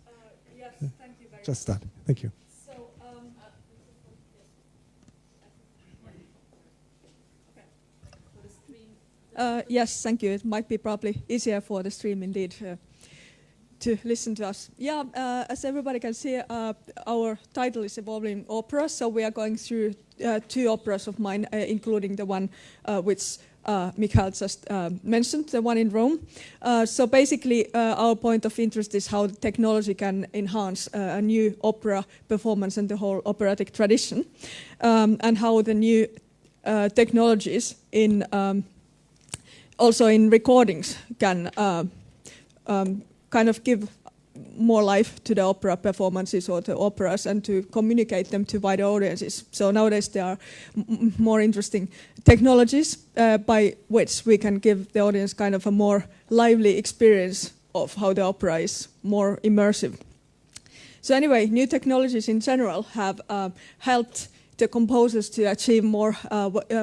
Yes, thank you very Just start. Thank you. So, yes, thank you. It might be probably easier for the stream indeed to listen to us. Yeah, as everybody can see, our title is Evolving Opera, so we are going through 2 operas of mine, including the one which Michael just mentioned, the one in Rome. So basically, our point of interest is how technology can enhance a new opera performance and the whole operatic tradition, and how the new technologies in also in recordings can kind of give more life to the opera performances or the operas and to communicate them to wider audiences. So nowadays there are more interesting technologies by which we can give the audience kind of a more lively experience of how the opera is more immersive. So anyway, new technologies in general have helped the composers to achieve more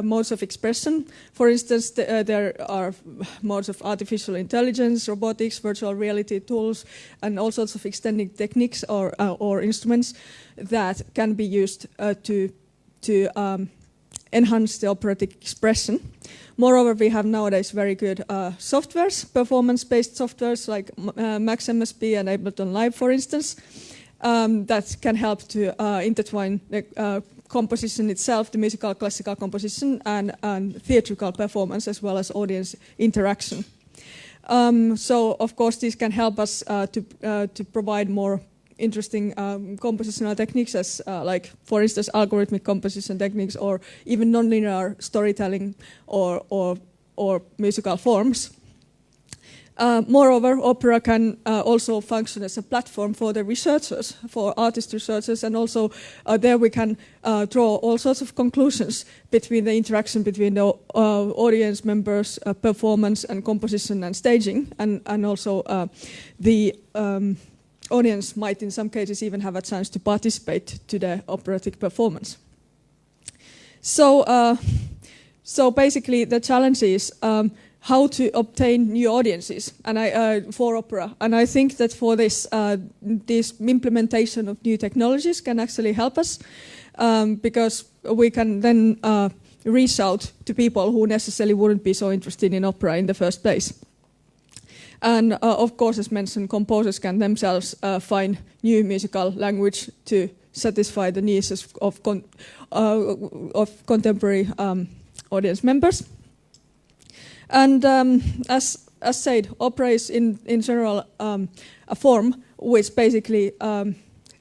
modes of expression. For instance, there are modes of artificial intelligence, robotics, virtual reality tools, and all sorts of extending techniques or instruments that can be used to enhance the operatic expression. Moreover, we have nowadays very good softwares, performance-based softwares like Max MSP and Ableton Live, for instance, that can help to intertwine the composition itself, the musical classical composition, and theatrical performance, as well as audience interaction. So, of course, this can help us to provide more interesting compositional techniques, as like, for instance, algorithmic composition techniques, or even nonlinear storytelling, or musical forms. Moreover, opera can also function as a platform for the researchers, for artist researchers, and also there we can draw all sorts of conclusions between the interaction between the audience members, performance and composition and staging, and also the audience might in some cases even have a chance to participate to the operatic performance. So basically the challenge is how to obtain new audiences for opera, and I think that for this implementation of new technologies can actually help us, because we can then reach out to people who necessarily wouldn't be so interested in opera in the first place. And of course, as mentioned, composers can themselves find new musical language to satisfy the needs of contemporary audience members. And as said, opera is in general a form which basically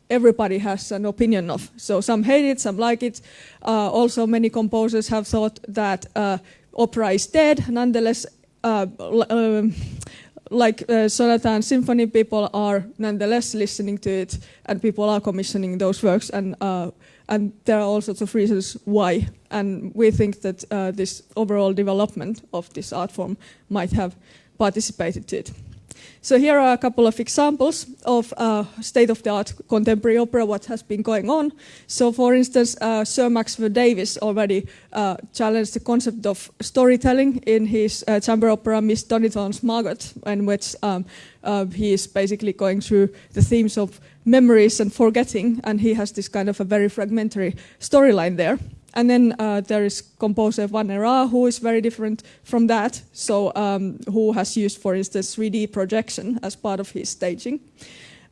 everybody has an opinion of. So some hate it, some like it. Also many composers have thought that opera is dead. Nonetheless, like sonata and symphony, people are nonetheless listening to it, and people are commissioning those works, and there are all sorts of reasons why. And we think that this overall development of this art form might have participated to it. So here are a couple of examples of state-of-the-art contemporary opera, what has been going on. So for instance, Sir Maxwell Davies already challenged the concept of storytelling in his chamber opera Miss Donington's Margot, in which he is basically going through the themes of memories and forgetting, and he has this kind of a very fragmentary storyline there. And then there is composer Van Era, who is very different from that, so who has used, for instance, 3D projection as part of his staging.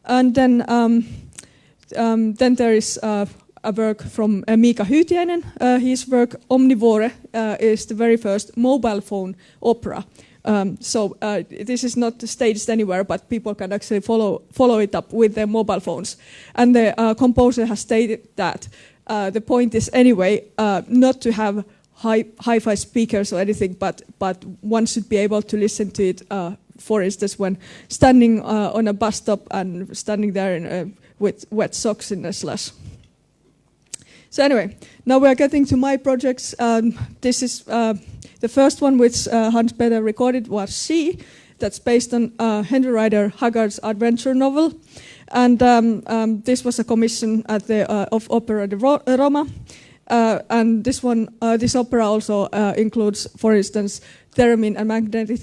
And then there is a work from Mika Hytiainen. His work Omnivore is the very first mobile phone opera. So this is not staged anywhere, but people can actually follow it up with their mobile phones. And the composer has stated that the point is anyway not to have hi-fi speakers or anything, but one should be able to listen to it, for instance, when standing on a bus stop and standing there with wet socks in a slush. So anyway, now we are getting to my projects. This is the first one which Hans-Peter recorded was She. That's based on Henry Rider Haggard's adventure novel. And this was a commission at the of Opera de Roma. And this opera also includes, for instance, theremin and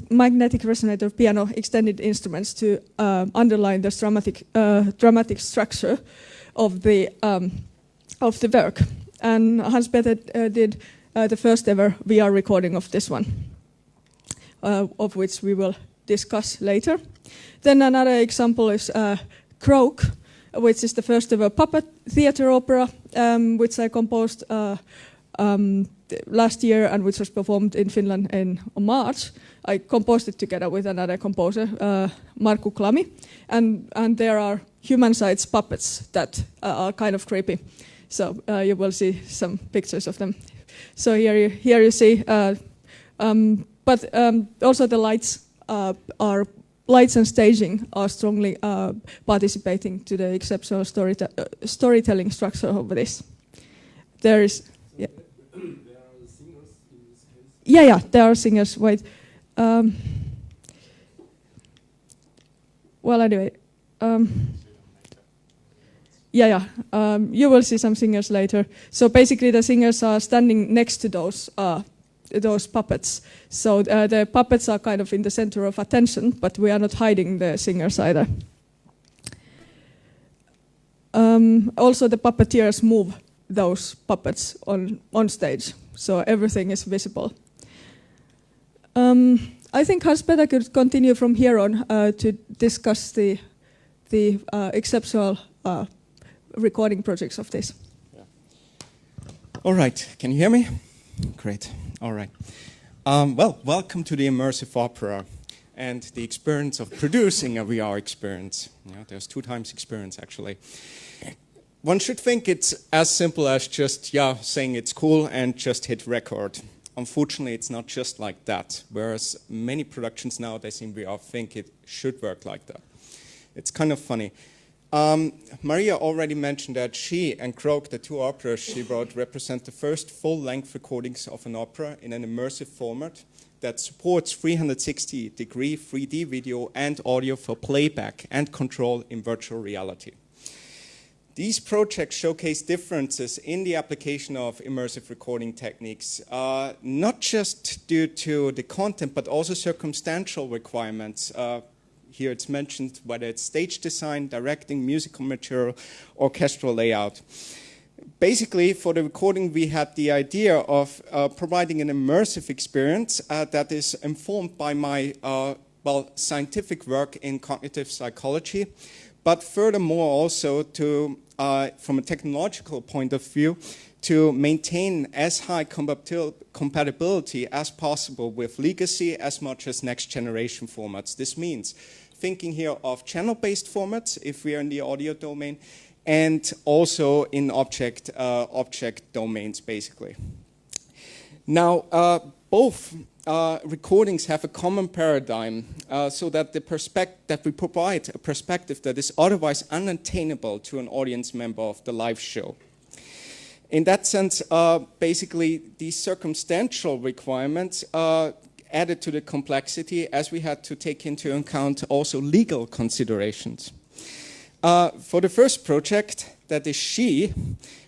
magnetic resonator piano extended instruments to underline the dramatic structure of the work. And Hans-Peter did the first ever VR recording of this one, of which we will discuss later. Then another example is Croak, which is the first ever puppet theater opera, which I composed last year and which was performed in Finland in March. I composed it together with another composer, Markku Klami, and there are human-sized puppets that are kind of creepy. So you will see some pictures of them. So here you see, but also the lights and staging are strongly participating to the exceptional storytelling structure of this. There is, yeah. There are singers in this case? Yeah, there are singers. Wait. Well, anyway. You will see some singers later. So basically the singers are standing next to those puppets. So the puppets are kind of in the center of attention, but we are not hiding the singers either. Also the puppeteers move those puppets on stage, so everything is visible. I think Hans-Peter could continue from here on to discuss the exceptional recording projects of this. Yeah. All right, can you hear me? Great, all right. Well, welcome to the Immersive Opera and the experience of producing a VR experience. Yeah, there's 2 times experience, actually. One should think it's as simple as just, saying it's cool and just hit record. Unfortunately, it's not just like that, whereas many productions nowadays in VR think it should work like that. It's kind of funny. Maria already mentioned that She and Croak, the 2 operas she wrote, represent the first full-length recordings of an opera in an immersive format that supports 360-degree 3D video and audio for playback and control in virtual reality. These projects showcase differences in the application of immersive recording techniques, not just due to the content, but also circumstantial requirements. Here it's mentioned whether it's stage design, directing, musical material, orchestral layout. Basically, for the recording, we had the idea of providing an immersive experience that is informed by my scientific work in cognitive psychology, but furthermore also to, from a technological point of view, to maintain as high compatibility as possible with legacy as much as next generation formats. This means thinking here of channel-based formats, if we are in the audio domain, and also in object domains, basically. Now, both recordings have a common paradigm, so that that we provide a perspective that is otherwise unattainable to an audience member of the live show. In that sense, basically, these circumstantial requirements added to the complexity, as we had to take into account also legal considerations. For the first project, that is She,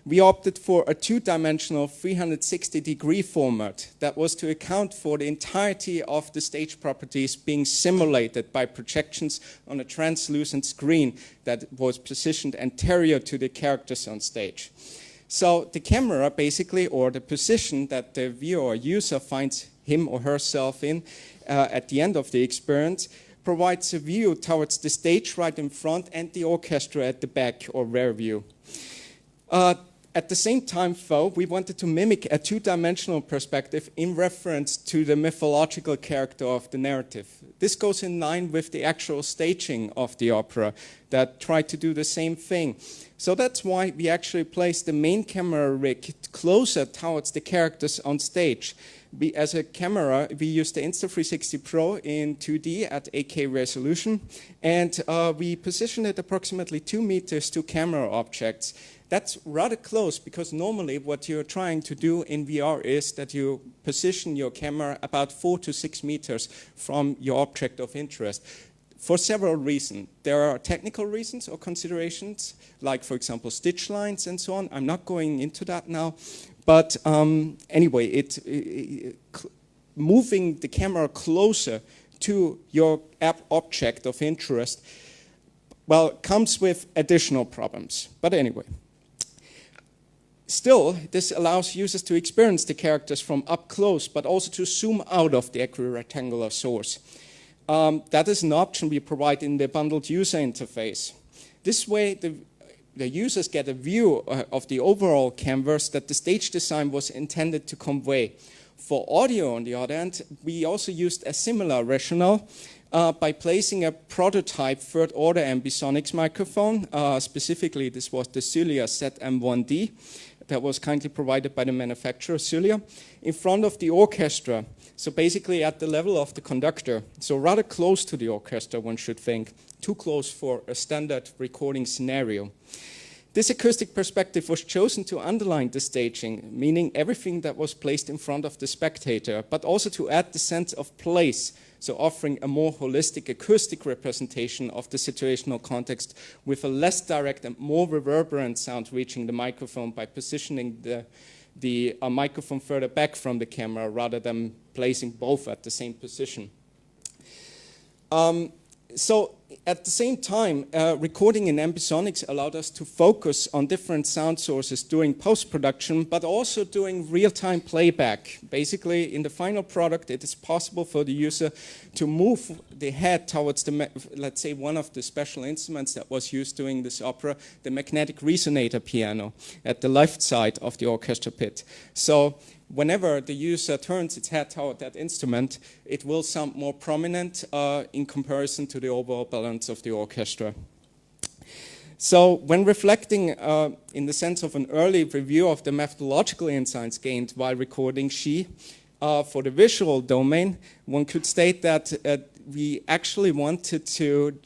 we opted for a 2-dimensional 360-degree format that was to account for the entirety of the stage properties being simulated by projections on a translucent screen that was positioned anterior to the characters on stage. So the camera, basically, or the position that the viewer or user finds him or herself in at the end of the experience, provides a view towards the stage right in front and the orchestra at the back or rear view. At the same time, though, we wanted to mimic a two-dimensional perspective in reference to the mythological character of the narrative. This goes in line with the actual staging of the opera that tried to do the same thing. So that's why we actually placed the main camera rig closer towards the characters on stage. As a camera, we used the Insta360 Pro in 2D at 8K resolution, and we positioned it approximately 2 meters to camera objects. That's rather close, because normally what you're trying to do in VR is that you position your camera about 4 to 6 meters from your object of interest. For several reasons. There are technical reasons or considerations, like, for example, stitch lines and so on. I'm not going into that now. But anyway, moving the camera closer to your object of interest, well, comes with additional problems. But anyway. Still, this allows users to experience the characters from up close, but also to zoom out of the equirectangular source. That is an option we provide in the bundled user interface. This way, the users get a view of the overall canvas that the stage design was intended to convey. For audio, on the other hand, we also used a similar rationale by placing a prototype third-order ambisonics microphone. Specifically, this was the Sylia ZM1D that was kindly provided by the manufacturer, Sylia, in front of the orchestra. So basically at the level of the conductor. So rather close to the orchestra, one should think. Too close for a standard recording scenario. This acoustic perspective was chosen to underline the staging, meaning everything that was placed in front of the spectator, but also to add the sense of place, so offering a more holistic acoustic representation of the situational context with a less direct and more reverberant sound reaching the microphone by positioning the microphone further back from the camera rather than placing both at the same position. So at the same time, recording in ambisonics allowed us to focus on different sound sources during post-production, but also doing real-time playback. Basically, in the final product, it is possible for the user to move the head towards let's say, one of the special instruments that was used during this opera, the magnetic resonator piano, at the left side of the orchestra pit. So whenever the user turns its head toward that instrument, it will sound more prominent in comparison to the overall balance of the orchestra. So when reflecting in the sense of an early review of the methodological insights gained while recording She, for the visual domain, one could state that we actually wanted to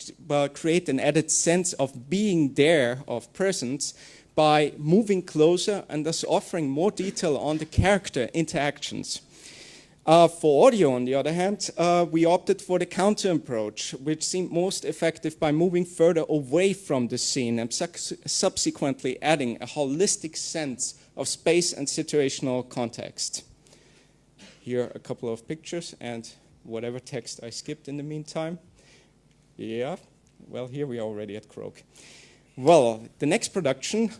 create an added sense of being there, of presence, by moving closer and thus offering more detail on the character interactions. For audio, on the other hand, we opted for the counter approach, which seemed most effective by moving further away from the scene and subsequently adding a holistic sense of space and situational context. Here are a couple of pictures and whatever text I skipped in the meantime. Yeah, well, here we are already at Croak. Well, the next production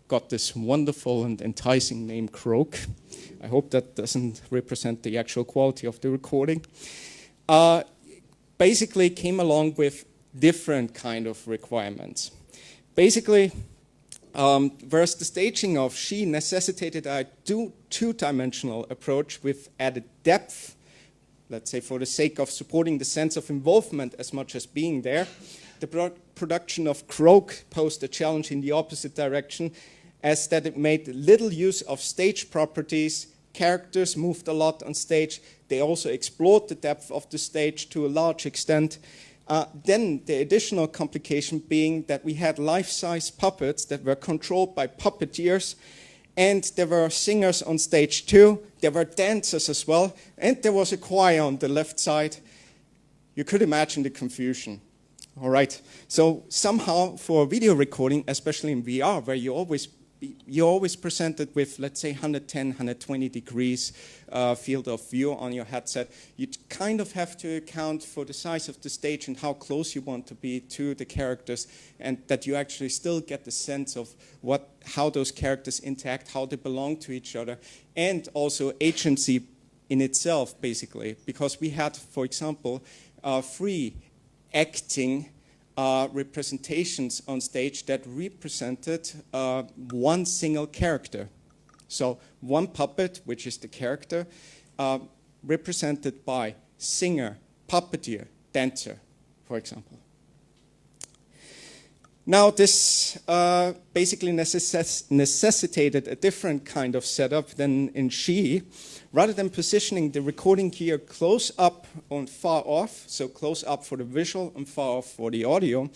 got this wonderful and enticing name, Croak. I hope that doesn't represent the actual quality of the recording. Basically came along with different kind of requirements. Basically, whereas the staging of She necessitated a two-dimensional approach with added depth, let's say for the sake of supporting the sense of involvement as much as being there, the production of Croak posed a challenge in the opposite direction, as that it made little use of stage properties. Characters moved a lot on stage. They also explored the depth of the stage to a large extent. Then the additional complication being that we had life-size puppets that were controlled by puppeteers, and there were singers on stage too. There were dancers as well, and there was a choir on the left side. You could imagine the confusion. All right, so somehow for video recording, especially in VR, where you're always presented with, let's say, 110, 120 degrees field of view on your headset, you kind of have to account for the size of the stage and how close you want to be to the characters, and that you actually still get the sense of how those characters interact, how they belong to each other, and also agency in itself, basically, because we had, for example, free acting representations on stage that represented one single character. So one puppet, which is the character, represented by singer, puppeteer, dancer, for example. Now this basically necessitated a different kind of setup than in She. Rather than positioning the recording gear close up and far off, so close up for the visual and far off for the audio,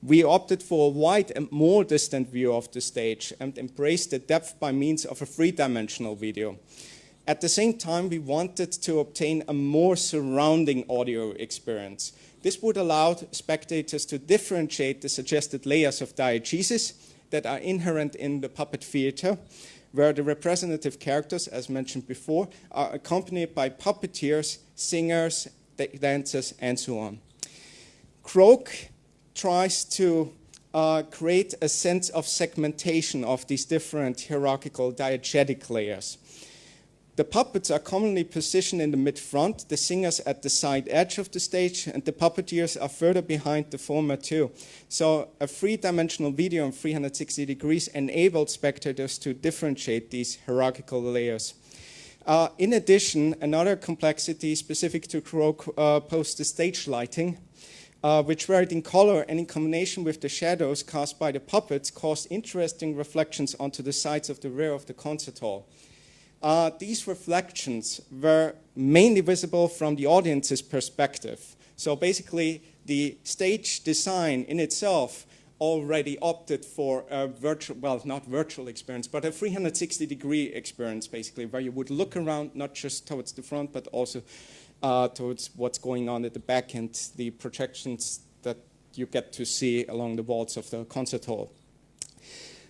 we opted for a wide and more distant view of the stage and embraced the depth by means of a three-dimensional video. At the same time, we wanted to obtain a more surrounding audio experience. This would allow spectators to differentiate the suggested layers of diegesis that are inherent in the puppet theater, where the representative characters, as mentioned before, are accompanied by puppeteers, singers, dancers, and so on. Croak tries to create a sense of segmentation of these different hierarchical diegetic layers. The puppets are commonly positioned in the mid-front, the singers at the side edge of the stage, and the puppeteers are further behind the former two. So a three-dimensional video in 360 degrees enabled spectators to differentiate these hierarchical layers. In addition, another complexity specific to Croak posed the stage lighting, which varied in color and in combination with the shadows cast by the puppets caused interesting reflections onto the sides of the rear of the concert hall. These reflections were mainly visible from the audience's perspective. So basically, the stage design in itself already opted for a virtual, well, not virtual experience, but a 360-degree experience, basically, where you would look around not just towards the front, but also towards what's going on at the back and the projections that you get to see along the walls of the concert hall.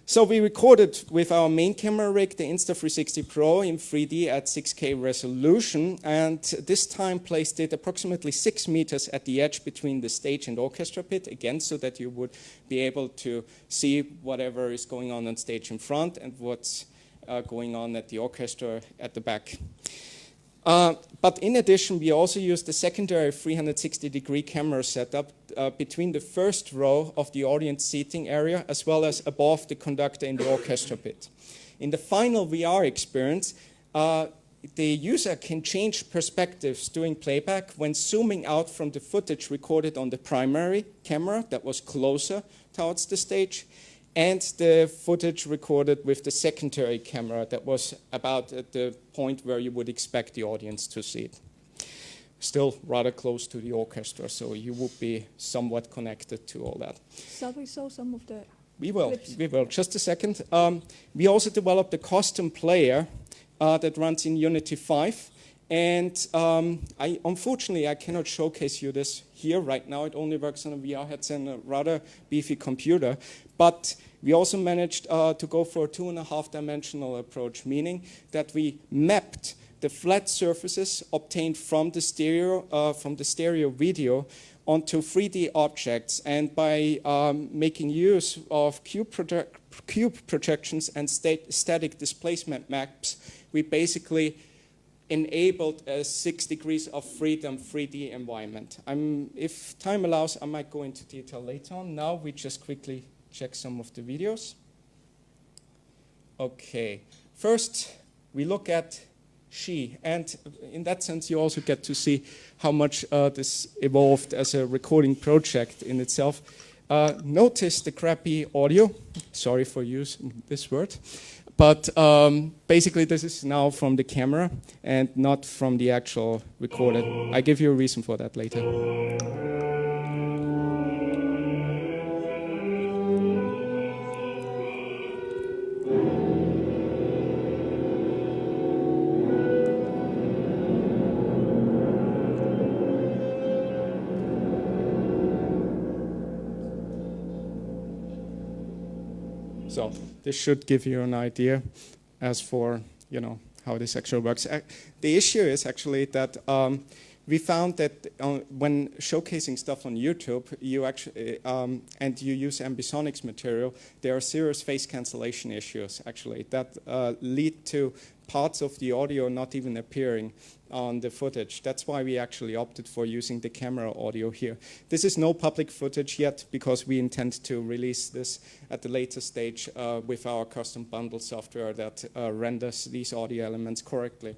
So we recorded with our main camera rig, the Insta360 Pro, in 3D at 6K resolution, and this time placed it approximately 6 meters at the edge between the stage and orchestra pit, again, so that you would be able to see whatever is going on stage in front and what's going on at the orchestra at the back. But in addition, we also used a secondary 360-degree camera setup between the first row of the audience seating area as well as above the conductor in the orchestra pit. In the final VR experience, the user can change perspectives during playback when zooming out from the footage recorded on the primary camera that was closer towards the stage, and the footage recorded with the secondary camera that was about at the point where you would expect the audience to see it. Still rather close to the orchestra, so you would be somewhat connected to all that. Shall we show some of the We will. clips? We will. Just a second. We also developed a custom player that runs in Unity 5. And unfortunately, I cannot showcase you this here right now. It only works on a VR headset and a rather beefy computer. But we also managed to go for a 2.5-dimensional approach, meaning that we mapped the flat surfaces obtained from the stereo video onto 3D objects. And by making use of cube projections and static displacement maps, we basically enabled a 6 degrees of freedom 3D environment. If time allows, I might go into detail later on. Now we just quickly check some of the videos. Okay, first we look at She, and in that sense you also get to see how much this evolved as a recording project in itself. Notice the crappy audio, sorry for using this word. But basically, this is now from the camera and not from the actual recorded. I give you a reason for that later. So this should give you an idea as for, how this actually works. The issue is actually that we found that when showcasing stuff on YouTube, you actually and you use ambisonics material, there are serious phase cancellation issues actually that lead to parts of the audio not even appearing on the footage. That's why we actually opted for using the camera audio here. This is no public footage yet because we intend to release this at the later stage with our custom bundle software that renders these audio elements correctly.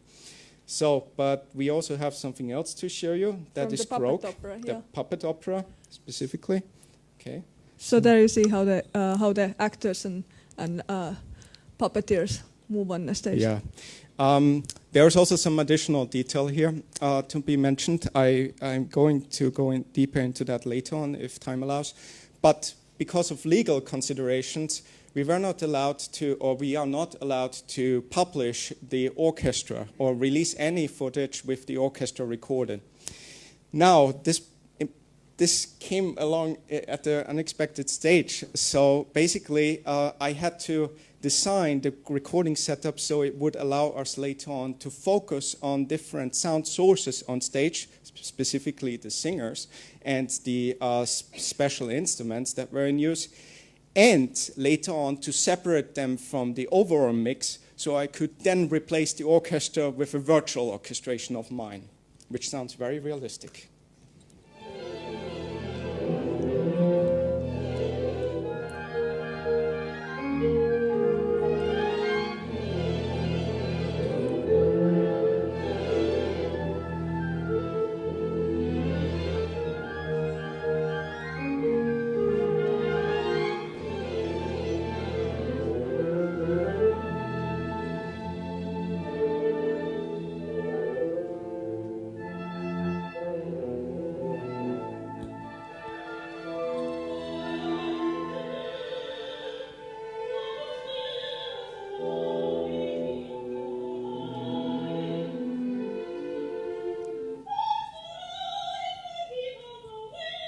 So, but we also have something else to show you. That is Croak, the puppet opera specifically. Okay. So there you see how the actors and puppeteers move on the stage. Yeah. There's also some additional detail here to be mentioned. I'm going to go in deeper into that later on if time allows. But because of legal considerations, we were not allowed to, or we are not allowed to publish the orchestra or release any footage with the orchestra recorded. Now, this came along at an unexpected stage. So basically, I had to design the recording setup so it would allow us later on to focus on different sound sources on stage, specifically the singers and the special instruments that were in use, and later on to separate them from the overall mix so I could then replace the orchestra with a virtual orchestration of mine, which sounds very realistic.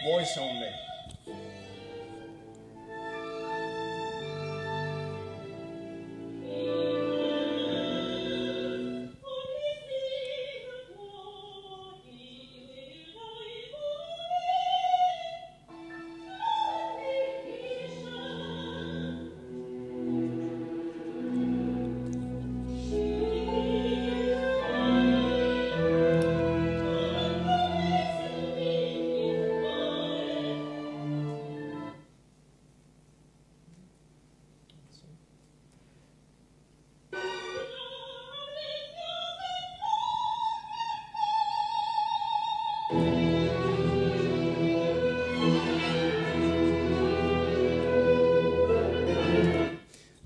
Voice only.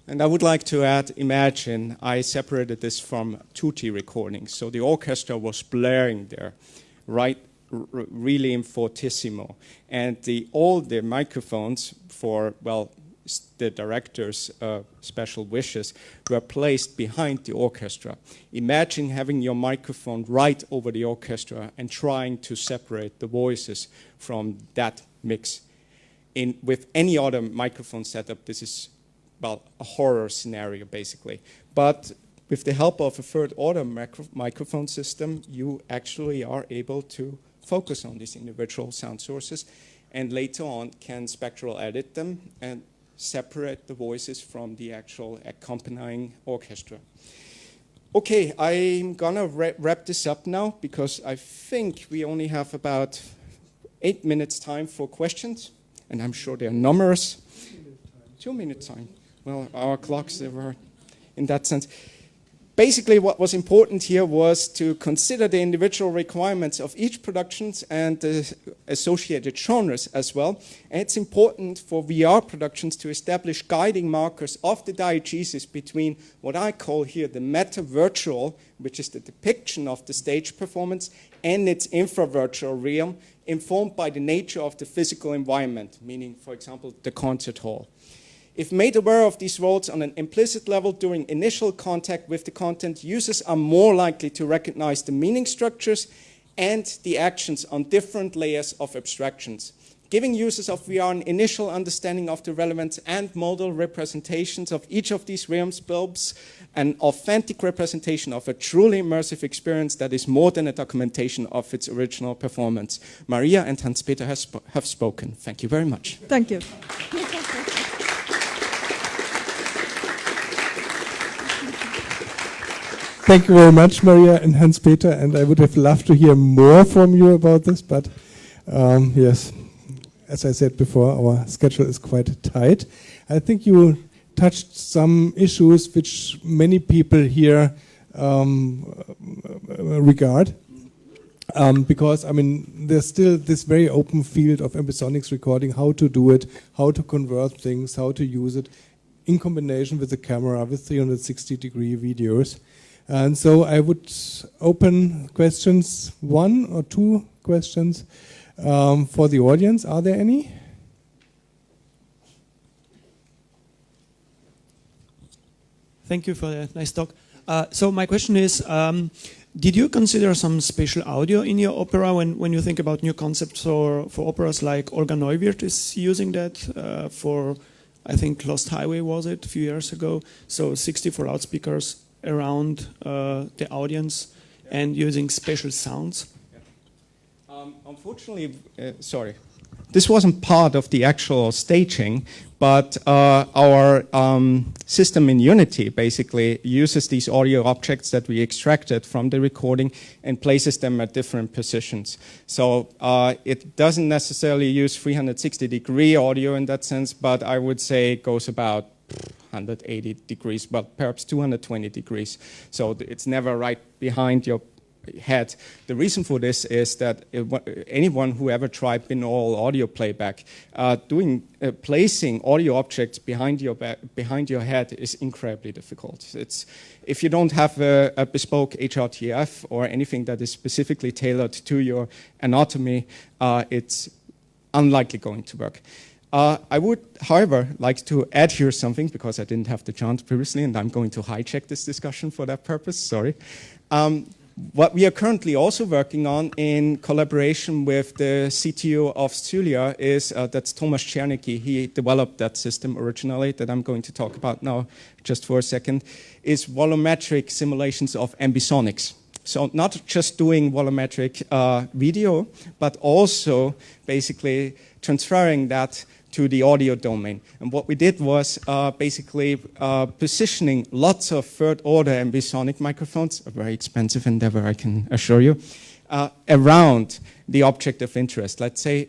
And I would like to add, imagine I separated this from tutti recordings. So the orchestra was blaring there, right, really in fortissimo. And all the microphones for, well, the director's special wishes were placed behind the orchestra. Imagine having your microphone right over the orchestra and trying to separate the voices from that mix. With any other microphone setup, this is, well, a horror scenario, basically. But with the help of a third-order microphone system, you actually are able to focus on these individual sound sources and later on can spectral edit them and separate the voices from the actual accompanying orchestra. Okay, I'm gonna wrap this up now because I think we only have about 8 minutes time for questions, and I'm sure there are numerous. 2 minutes time. Well, our clocks, they were in that sense. Basically, what was important here was to consider the individual requirements of each production and the associated genres as well. And it's important for VR productions to establish guiding markers of the diegesis between what I call here the meta-virtual, which is the depiction of the stage performance, and its infra-virtual realm, informed by the nature of the physical environment, meaning, for example, the concert hall. If made aware of these roles on an implicit level during initial contact with the content, users are more likely to recognize the meaning structures and the actions on different layers of abstractions. giving users of VR an initial understanding of the relevant and modal representations of each of these realms bulbs, an authentic representation of a truly immersive experience that is more than a documentation of its original performance. Maria and Hans-Peter have spoken. Thank you very much. Thank you. Thank you very much, Maria and Hans-Peter, and I would have loved to hear more from you about this, but yes, as I said before, our schedule is quite tight. I think you touched some issues which many people here regard, because I mean there's still this very open field of ambisonics recording, how to do it, how to convert things, how to use it in combination with the camera, with 360-degree videos. And so I would open questions, 1 or 2 questions for the audience. Are there any? Thank you for the nice talk. So my question is, did you consider some spatial audio in your opera when you think about new concepts for operas like Olga Neuwirth is using that for, I think, Lost Highway was it, a few years ago? So 64 loudspeakers around the audience and using spatial sounds? Unfortunately, sorry, this wasn't part of the actual staging, but our system in Unity basically uses these audio objects that we extracted from the recording and places them at different positions. So it doesn't necessarily use 360-degree audio in that sense, but I would say it goes about 180 degrees, well, perhaps 220 degrees. So it's never right behind your head. The reason for this is that anyone who ever tried binaural audio playback, placing audio objects behind your head is incredibly difficult. If you don't have a bespoke HRTF or anything that is specifically tailored to your anatomy, it's unlikely going to work. I would, however, like to add here something, because I didn't have the chance previously, and I'm going to hijack this discussion for that purpose, sorry. What we are currently also working on in collaboration with the CTO of Zulia is, that's Thomas Czernicki, he developed that system originally that I'm going to talk about now just for a second, is volumetric simulations of ambisonics. So not just doing volumetric video, but also basically transferring that to the audio domain. And what we did was basically positioning lots of third-order ambisonic microphones, a very expensive endeavor, I can assure you, around the object of interest. Let's say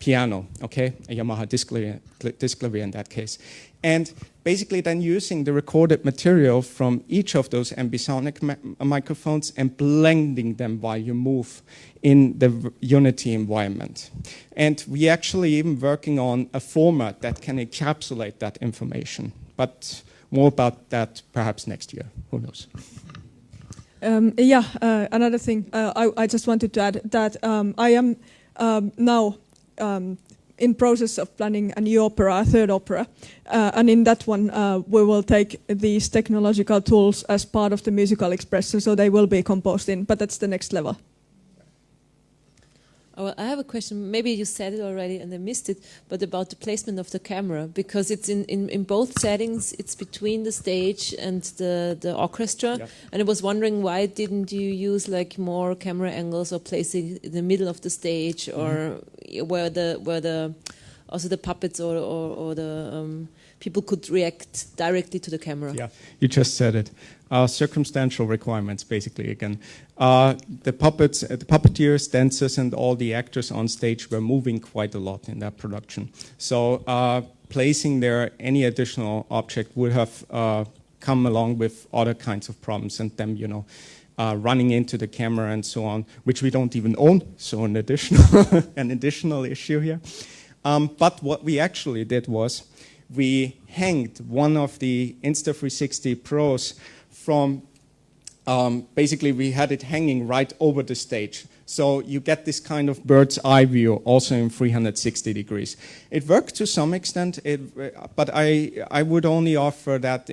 piano, okay, a Yamaha disc clavier in that case. And basically then using the recorded material from each of those ambisonic microphones and blending them while you move in the Unity environment. And we actually even working on a format that can encapsulate that information. But more about that perhaps next year, who knows. Another thing I just wanted to add that I am now in process of planning a new opera, a third opera, and in that one we will take these technological tools as part of the musical expression, so they will be composed in, but that's the next level. Oh, well, I have a question. Maybe you said it already and I missed it, but about the placement of the camera, because it's in both settings, it's between the stage and the orchestra. Yeah. And I was wondering, why didn't you use like more camera angles or place it in the middle of the stage, or where the also the puppets or the people could react directly to the camera? Yeah, you just said it. Circumstantial requirements, basically, again. The puppets, the puppeteers, dancers, and all the actors on stage were moving quite a lot in that production. So placing there any additional object would have come along with other kinds of problems, and them, you know, running into the camera and so on, which we don't even own, so an additional issue here. But what we actually did was we hanged one of the Insta360 Pros from basically we had it hanging right over the stage. So you get this kind of bird's eye view also in 360 degrees. It worked to some extent, but I would only offer that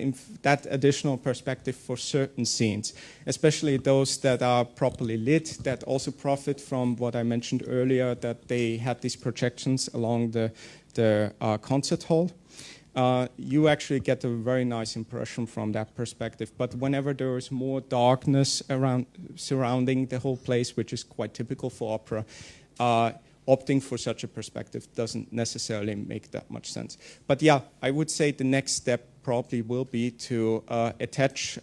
additional perspective for certain scenes, especially those that are properly lit, that also profit from what I mentioned earlier, that they had these projections along the concert hall. You actually get a very nice impression from that perspective. But whenever there is more darkness surrounding the whole place, which is quite typical for opera, opting for such a perspective doesn't necessarily make that much sense. But yeah, I would say the next step probably will be to attach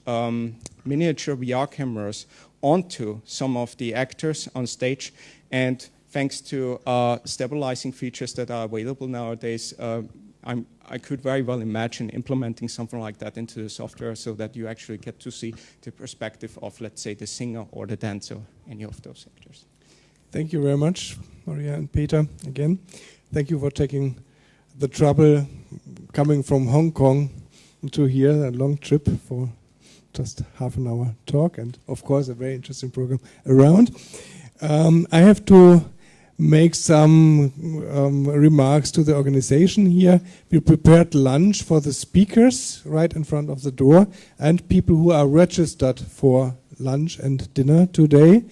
miniature VR cameras onto some of the actors on stage, and thanks to stabilizing features that are available nowadays, I could very well imagine implementing something like that into the software so that you actually get to see the perspective of, let's say, the singer or the dancer, any of those actors. Thank you very much, Maria and Peter, again. Thank you for taking the trouble coming from Hong Kong to here, a long trip for just half an hour talk, and of course a very interesting program around. I have to make some remarks to the organization here. We prepared lunch for the speakers right in front of the door and people who are registered for lunch and dinner today.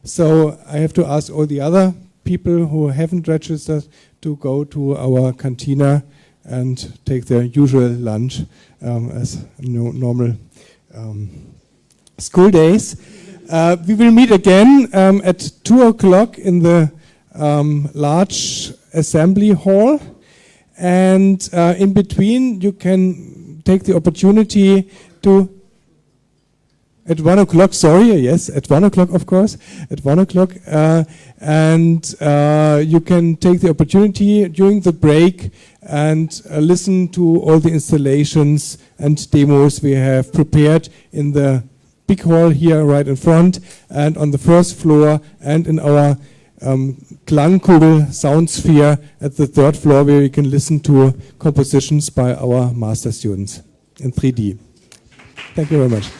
So I have to ask all the other people who haven't registered to go to our cantina and take their usual lunch as normal school days. We will meet again at 2 o'clock in the large assembly hall, and in between you can take the opportunity to at 1 o'clock, sorry, yes, at 1 o'clock, of course, at 1 o'clock, and you can take the opportunity during the break and listen to all the installations and demos we have prepared in the big hall here right in front and on the first floor and in our Klangkugel sound sphere at the 3rd floor, where you can listen to compositions by our master students in 3D. Thank you very much.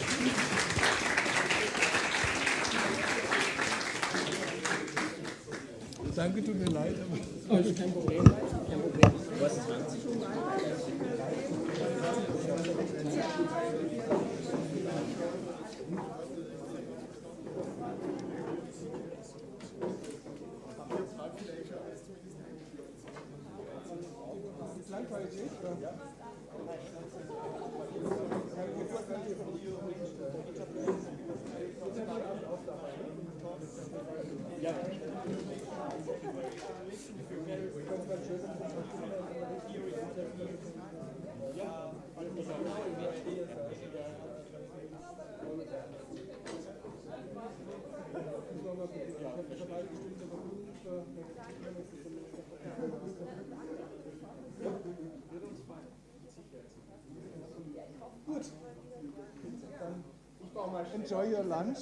Danke, tut mir leid. Kein Problem. Kein Problem. Du hast 20. Enjoy your lunch.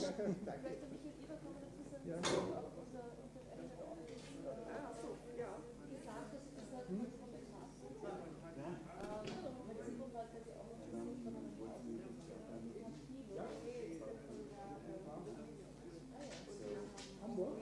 Hamburg?